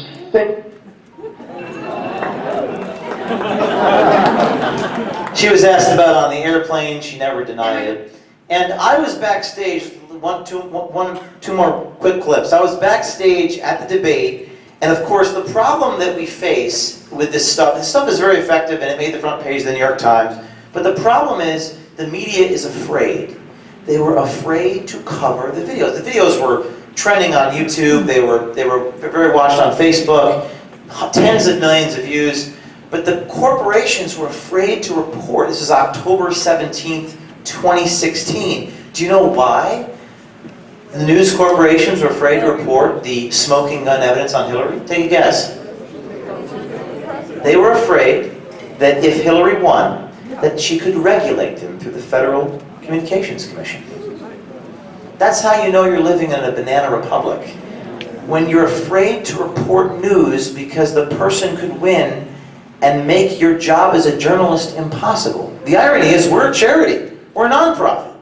Speaker 1: She was asked about on the airplane. She never denied it. And I was backstage. Two more quick clips. I was backstage at the debate, and of course, the problem that we face with this stuff is very effective, and it made the front page of the New York Times. But the problem is the media is afraid. They were afraid to cover the videos. The videos were trending on YouTube. They were very watched on Facebook. Tens of millions of views. But the corporations were afraid to report. This is October 17th, 2016. Do you know why? The news corporations were afraid to report the smoking gun evidence on Hillary? Take a guess. They were afraid that if Hillary won, that she could regulate them through the Federal Communications Commission. That's how you know you're living in a banana republic. When you're afraid to report news because the person could win and make your job as a journalist impossible. The irony is we're a charity. We're a nonprofit.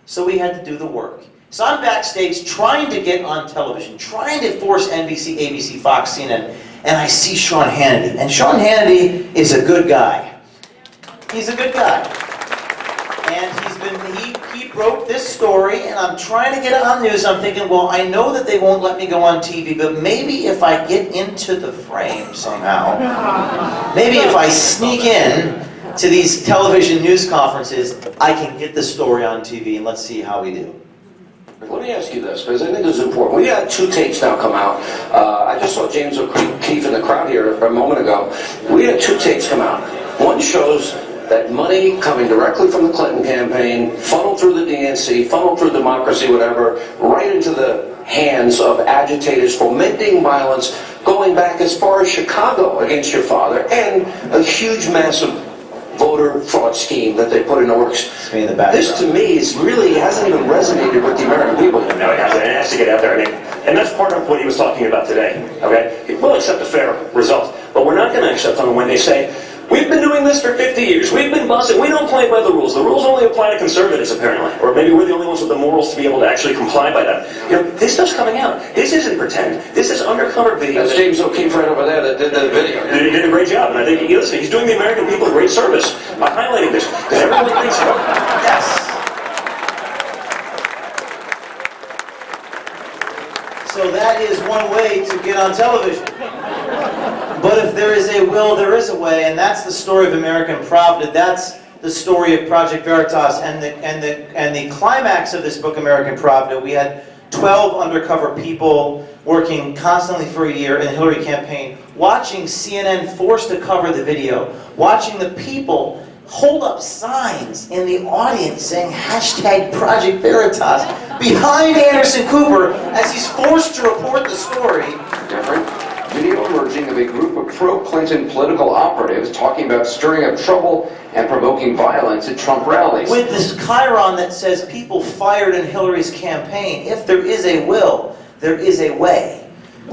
Speaker 1: So we had to do the work. So I'm backstage trying to get on television, trying to force NBC, ABC, Fox, CNN, and I see Sean Hannity. And Sean Hannity is a good guy. He's a good guy. And he broke this story, and I'm trying to get it on news. I'm thinking, well, I know that they won't let me go on TV, but maybe if I get into the frame somehow, maybe if I sneak in to these television news conferences, I can get the story on TV, and let's see how we do.
Speaker 2: Let me ask you this, because I think this is important. We had 2 tapes now come out. I just saw James O'Keefe in the crowd here a moment ago. We had 2 tapes come out. One shows that money coming directly from the Clinton campaign, funneled through the DNC, funneled through democracy, whatever, right into the hands of agitators fomenting violence, going back as far as Chicago against your father, and a huge, massive voter fraud scheme that they put in the works. This, to me, really hasn't even resonated with the American people.
Speaker 3: No, it hasn't. It has to get out there. And that's part of what he was talking about today. Okay, we'll accept a fair result, but we're not going to accept them when they say, we've been doing this for 50 years. We've been busting. We don't play by the rules. The rules only apply to conservatives, apparently. Or maybe we're the only ones with the morals to be able to actually comply by that. You know, this stuff's coming out. This isn't pretend. This is undercover video.
Speaker 2: That's James O'Keefe right over there that did the video.
Speaker 3: He did a great job, and I think he's doing the American people a great service by highlighting this, because everyone thinks,
Speaker 1: yes. So that is one way to get on television. But if there is a will, there is a way, and that's the story of American Pravda. That's the story of Project Veritas, and the climax of this book, American Pravda. We had 12 undercover people working constantly for a year in the Hillary campaign, watching CNN forced to cover the video, watching the people hold up signs in the audience saying hashtag Project Veritas behind Anderson Cooper as he's forced to report the story.
Speaker 2: Different. Video emerging of a group of pro-Clinton political operatives talking about stirring up trouble and provoking violence at Trump rallies.
Speaker 1: With this chyron that says people fired in Hillary's campaign, if there is a will, there is a way.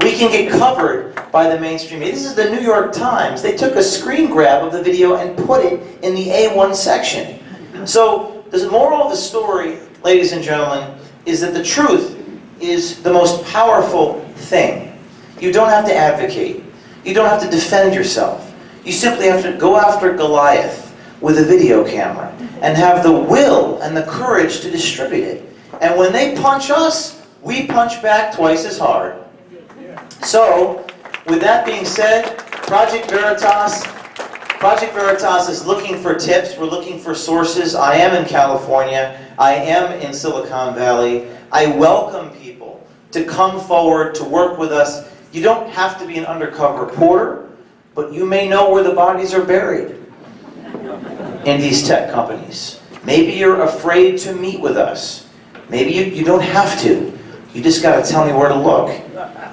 Speaker 1: We can get covered by the mainstream media. This is the New York Times. They took a screen grab of the video and put it in the A1 section. So the moral of the story, ladies and gentlemen, is that the truth is the most powerful thing. You don't have to advocate. You don't have to defend yourself. You simply have to go after Goliath with a video camera and have the will and the courage to distribute it. And when they punch us, we punch back twice as hard. So, with that being said, Project Veritas is looking for tips. We're looking for sources. I am in California. I am in Silicon Valley. I welcome people to come forward to work with us. You don't have to be an undercover reporter, but you may know where the bodies are buried in these tech companies. Maybe you're afraid to meet with us. Maybe you don't have to. You just got to tell me where to look.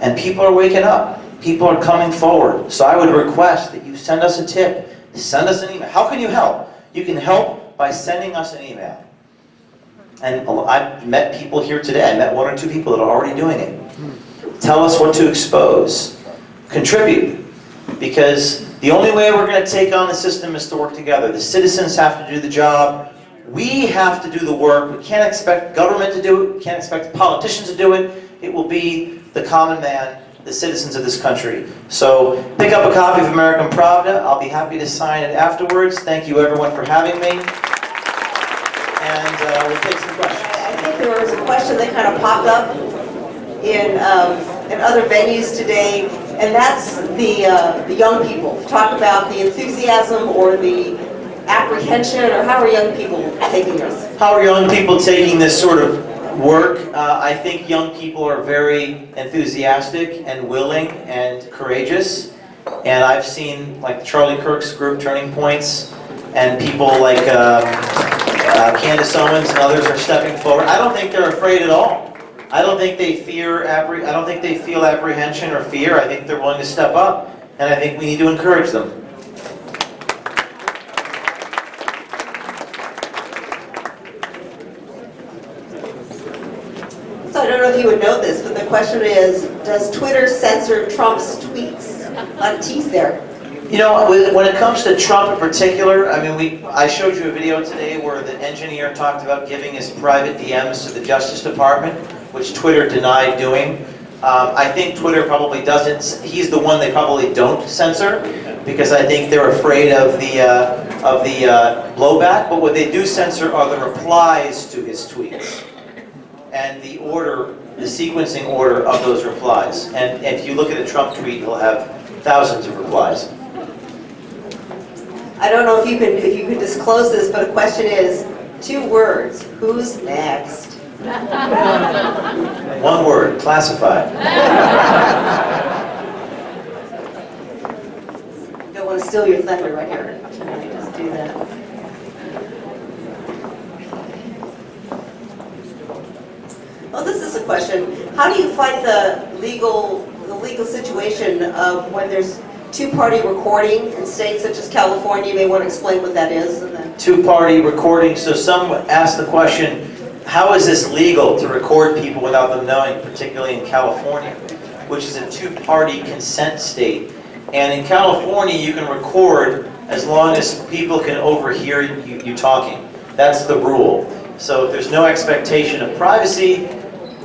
Speaker 1: And people are waking up. People are coming forward. So I would request that you send us a tip. Send us an email. How can you help? You can help by sending us an email. And I've met people here today. I met 1 or 2 people that are already doing it. Tell us what to expose. Contribute. Because the only way we're going to take on the system is to work together. The citizens have to do the job. We have to do the work. We can't expect government to do it. We can't expect politicians to do it. It will be the common man, the citizens of this country. So pick up a copy of American Pravda. I'll be happy to sign it afterwards. Thank you everyone for having me. And we'll take some questions.
Speaker 4: I think there was a question that kind of popped up in other venues today, and that's the young people. Talk about the enthusiasm or the apprehension, or how are young people taking this?
Speaker 1: How are young people taking this sort of work? I think young people are very enthusiastic and willing and courageous. And I've seen like Charlie Kirk's group, Turning Points, and people like Candace Owens and others are stepping forward. I don't think they're afraid at all. I don't think they feel apprehension or fear. I think they're willing to step up, and I think we need to encourage them.
Speaker 4: So I don't know if you would know this, but the question is, does Twitter censor Trump's tweets? A lot of T's there.
Speaker 1: You know, when it comes to Trump in particular, I mean, I showed you a video today where the engineer talked about giving his private DMs to the Justice Department, which Twitter denied doing. I think Twitter probably doesn't. He's the one they probably don't censor because I think they're afraid of the blowback. But what they do censor are the replies to his tweets and the order, the sequencing order of those replies. And if you look at a Trump tweet, he'll have thousands of replies.
Speaker 4: I don't know if you could disclose this, but the question is, 2 words. Who's next?
Speaker 1: 1 word, classified.
Speaker 4: Don't want to steal your thunder right here. Just do that. Well, this is a question. How do you fight the legal situation of when there's 2-party recording in states such as California? You may want to explain what that is. And then
Speaker 1: 2-party recording. So some asked the question, how is this legal to record people without them knowing, particularly in California, which is a 2-party consent state. And in California, you can record as long as people can overhear you talking. That's the rule. So if there's no expectation of privacy,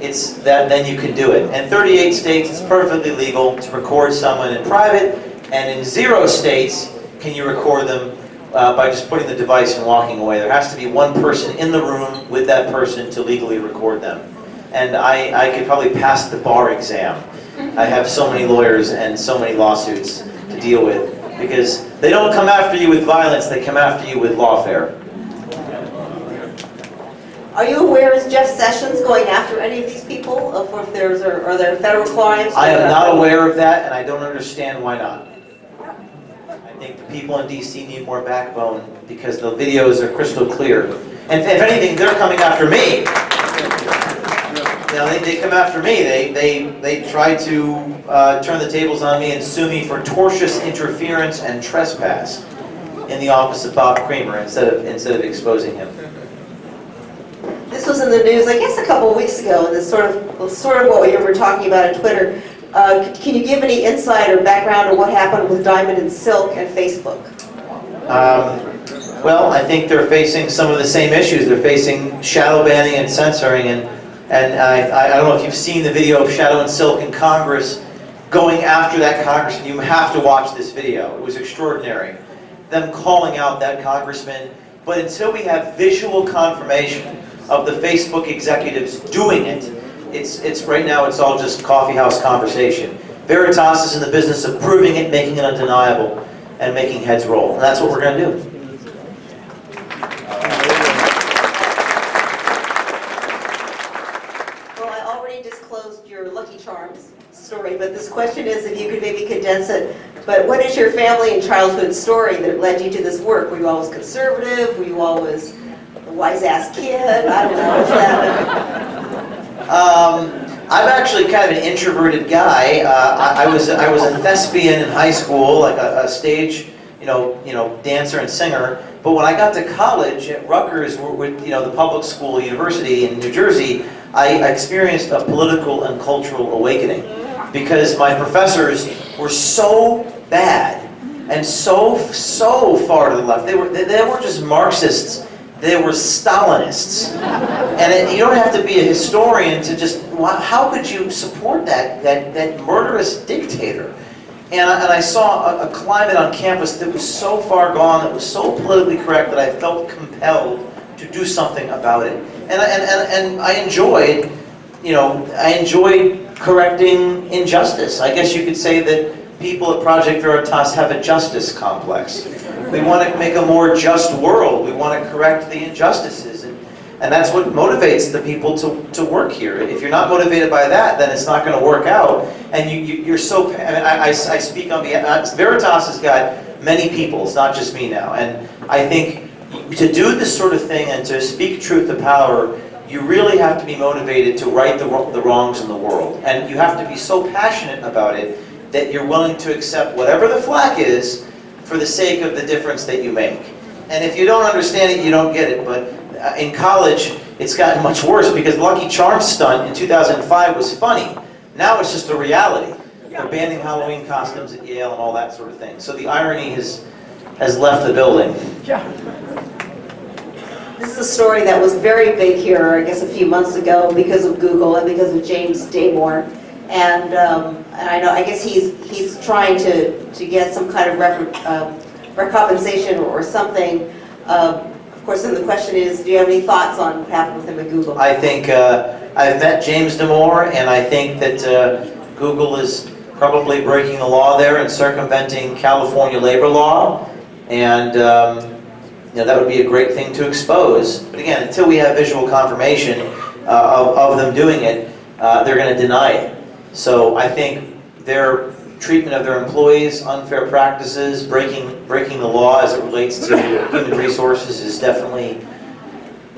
Speaker 1: it's that then you can do it. In 38 states, it's perfectly legal to record someone in private, and in 0 states can you record them by just putting the device and walking away. There has to be 1 person in the room with that person to legally record them. And I could probably pass the bar exam. I have so many lawyers and so many lawsuits to deal with because they don't come after you with violence, they come after you with lawfare.
Speaker 4: are you aware, is Jeff Sessions going after any of these people? Or if are there federal crimes?
Speaker 1: I am not aware of that, and I don't understand why not. I think the people in D.C. need more backbone because the videos are crystal clear. And if anything, they're coming after me. You know, they come after me. They try to turn the tables on me and sue me for tortious interference and trespass in the office of Bob Kramer instead of exposing him.
Speaker 4: This was in the news, I guess, a couple of weeks ago, and it's sort of what we were talking about on Twitter. Can you give any insight or background on what happened with Diamond and Silk and Facebook?
Speaker 1: Well, I think they're facing some of the same issues. They're facing shadow banning and censoring, and I don't know if you've seen the video of Shadow and Silk in Congress going after that congressman. You have to watch this video. It was extraordinary. Them calling out that congressman. But until we have visual confirmation of the Facebook executives doing it, it's right now it's all just coffeehouse conversation. Veritas is in the business of proving it, making it undeniable, and making heads roll. And that's what we're going to do.
Speaker 4: Well, I already disclosed your Lucky Charms story, but this question is if you could maybe condense it. But what is your family and childhood story that led you to this work? Were you always conservative? Were you always a wise-ass kid? I don't know. What's that?
Speaker 1: I'm actually kind of an introverted guy. I was a thespian in high school, like a stage, dancer and singer. But when I got to college at Rutgers, the public school university in New Jersey, I experienced a political and cultural awakening because my professors were so bad and so far to the left. They weren't just Marxists. They were Stalinists. And you don't have to be a historian to just, how could you support that murderous dictator? And I saw a climate on campus that was so far gone, that was so politically correct that I felt compelled to do something about it. And I enjoyed, correcting injustice. I guess you could say that people at Project Veritas have a justice complex. We want to make a more just world. We want to correct the injustices. And that's what motivates the people to work here. If you're not motivated by that, then it's not going to work out. And you're so, I speak on behalf, Veritas has got many people, it's not just me now. And I think to do this sort of thing and to speak truth to power, you really have to be motivated to right the wrongs in the world. And you have to be so passionate about it that you're willing to accept whatever the flack is for the sake of the difference that you make. And if you don't understand it, you don't get it. But in college, it's gotten much worse because Lucky Charms stunt in 2005 was funny. Now it's just a reality. They're banning Halloween costumes at Yale and all that sort of thing. So the irony has left the building.
Speaker 4: Yeah. This is a story that was very big here, I guess, a few months ago because of Google and because of James Damore. And I guess he's trying to get some kind of recompensation or something. Of course, then the question is, do you have any thoughts on what happened with him at Google?
Speaker 1: I think I've met James Damore, and I think that Google is probably breaking the law there and circumventing California labor law, and that would be a great thing to expose. But again, until we have visual confirmation of them doing it, they're going to deny it. So I think their treatment of their employees, unfair practices, breaking the law as it relates to human resources is definitely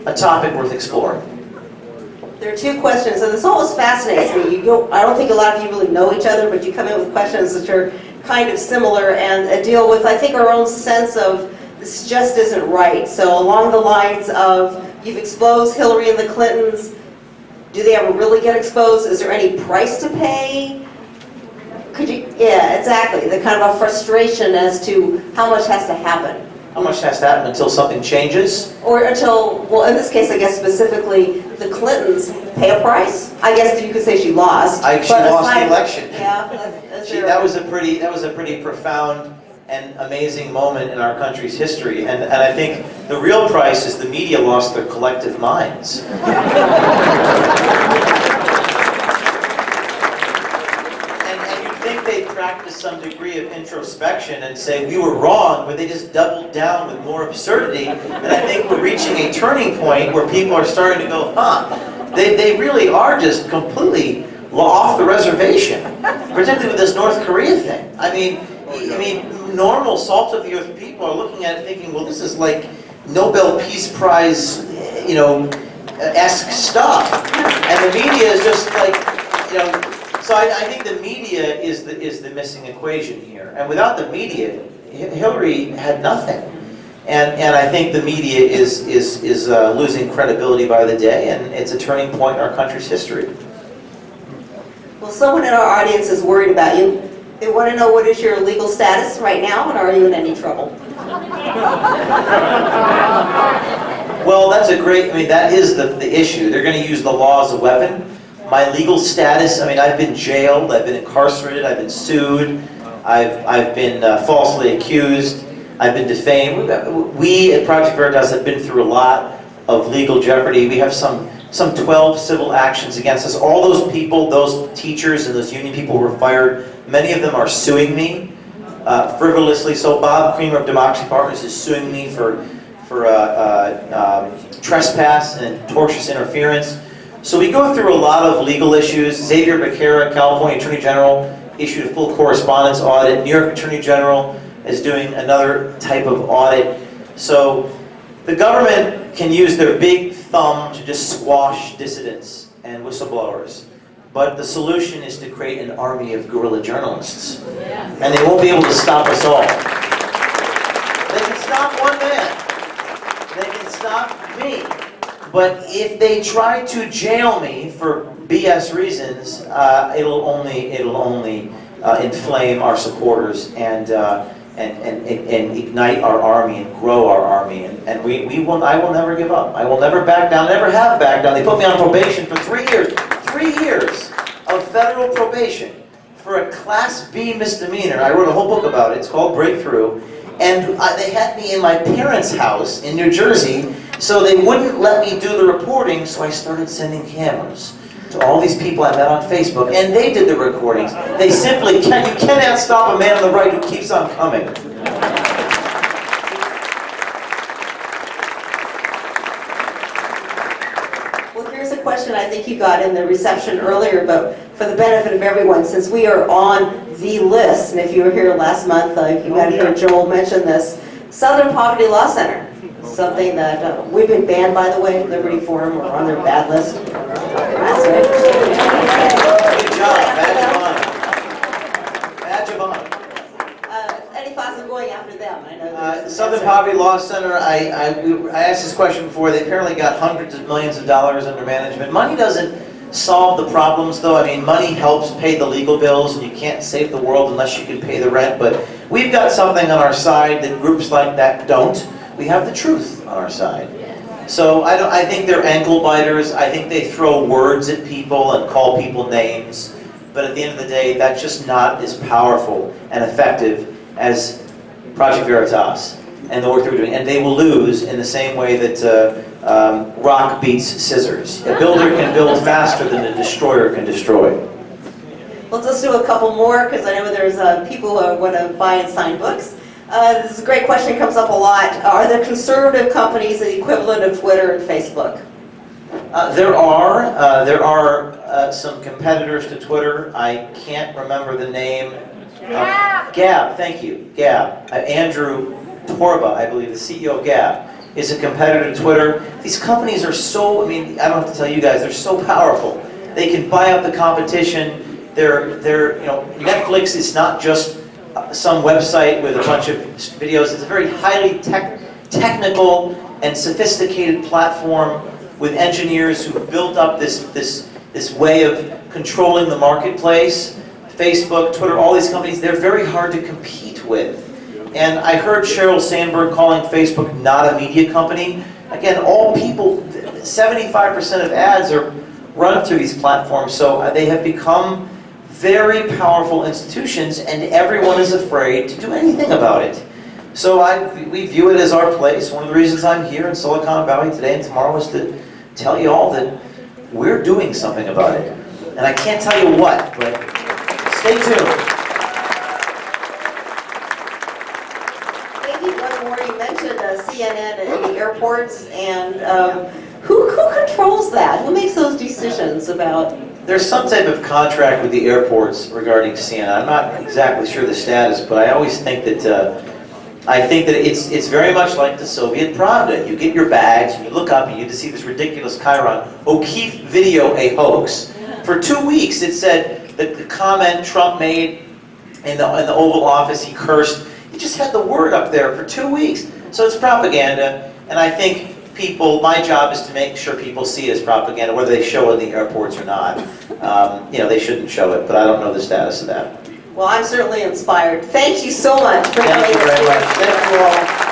Speaker 1: a topic worth exploring.
Speaker 4: There are two questions, and this always fascinates me. I don't think a lot of you really know each other, but you come in with questions that are kind of similar and deal with, I think, our own sense of this just isn't right. So along the lines of, you've exposed Hillary and the Clintons. Do they ever really get exposed? Is there any price to pay? Could you, yeah, exactly. The kind of a frustration as to how much has to happen.
Speaker 1: How much has to happen until something changes?
Speaker 4: Or until, well, in this case, I guess specifically, the Clintons pay a price. I guess you could say she lost.
Speaker 1: She lost the election.
Speaker 4: Yeah.
Speaker 1: That was a pretty profound and amazing moment in our country's history. And I think the real price is the media lost their collective minds. They practice some degree of introspection and say we were wrong, but they just doubled down with more absurdity. And I think we're reaching a turning point where people are starting to go, they really are just completely off the reservation, particularly with this North Korea thing. I mean, normal salt of the earth people are looking at it thinking, well, this is like Nobel Peace Prize, esque stuff, and the media is just like, So I think the media is the missing equation here, and without the media, Hillary had nothing, and I think the media is losing credibility by the day, and it's a turning point in our country's history.
Speaker 4: Well, someone in our audience is worried about you. They want to know what is your legal status right now, and are you in any trouble?
Speaker 1: Well, that's that is the issue. They're going to use the law as a weapon. My legal status, I've been jailed, I've been incarcerated, I've been sued, I've been falsely accused, I've been defamed. We at Project Veritas have been through a lot of legal jeopardy. We have some 12 civil actions against us. All those people, those teachers and those union people who were fired, many of them are suing me, frivolously. So Bob Creamer of Democracy Partners is suing me for trespass and tortious interference. So we go through a lot of legal issues. Xavier Becerra, California Attorney General, issued a full correspondence audit. New York Attorney General is doing another type of audit. So the government can use their big thumb to just squash dissidents and whistleblowers. But the solution is to create an army of guerrilla journalists. And they won't be able to stop us all. They can stop one man. They can stop me. But if they try to jail me for BS reasons, it'll only inflame our supporters and ignite our army and grow our army. And I will never give up. I will never back down. Never have backed down. They put me on probation for 3 years. 3 years of federal probation for a Class B misdemeanor. I wrote a whole book about it. It's called Breakthrough. And they had me in my parents' house in New Jersey, so they wouldn't let me do the reporting, so I started sending cameras to all these people I met on Facebook, and they did the recordings. They simply you cannot stop a man on the right who keeps on coming.
Speaker 4: Well, here's a question I think you got in the reception earlier, but for the benefit of everyone, since we are on the list, and if you were here last month, you had heard Joel mention this, Southern Poverty Law Center. something that we've been banned, by the way. Liberty Forum, we're on their bad list.
Speaker 1: Good job, badge of honor.
Speaker 4: Any thoughts on going after them? I know
Speaker 1: Southern Poverty Law Center, I asked this question before. They apparently got hundreds of millions of dollars under management. Money doesn't solve the problems, though. I mean, money helps pay the legal bills, and you can't save the world unless you can pay the rent. But we've got something on our side that groups like that don't. We have the truth on our side. So I think they're ankle biters. I think they throw words at people and call people names. But at the end of the day, that's just not as powerful and effective as Project Veritas and the work that we're doing. And they will lose in the same way that rock beats scissors. A builder can build faster than a destroyer can destroy.
Speaker 4: Let's do a couple more, because I know there's people who want to buy and sign books. This is a great question, it comes up a lot. Are there conservative companies the equivalent of Twitter and Facebook?
Speaker 1: There are some competitors to Twitter. I can't remember the name. Gab, thank you, Gab. Andrew Torba, I believe, the CEO of Gab, is a competitor to Twitter. These companies are so, I mean, I don't have to tell you guys, they're so powerful. They can buy up the competition. They're Netflix is not just some website with a bunch of videos. It's a very highly technical and sophisticated platform with engineers who built up this way of controlling the marketplace. Facebook, Twitter, all these companies, they're very hard to compete with. And I heard Sheryl Sandberg calling Facebook not a media company. Again, all people, 75% of ads are run through these platforms, so they have become very powerful institutions, and everyone is afraid to do anything about it. So we view it as our place. One of the reasons I'm here in Silicon Valley today and tomorrow is to tell you all that we're doing something about it. And I can't tell you what, but stay tuned.
Speaker 4: Maybe one more. You mentioned CNN and the airports, and who controls that? Who makes those decisions about?
Speaker 1: There's some type of contract with the airports regarding CNN. I'm not exactly sure the status, but I always think that it's very much like the Soviet Pravda. You get your bags and you look up and you see this ridiculous chyron, O'Keefe video a hoax. For 2 weeks it said that the comment Trump made in the Oval Office, he cursed. He just had the word up there for 2 weeks. So it's propaganda, and I think my job is to make sure people see it as propaganda, whether they show it in the airports or not. They shouldn't show it, but I don't know the status of that.
Speaker 4: Well, I'm certainly inspired. Thank you so much for coming.
Speaker 1: Thank you very much. Thank you all.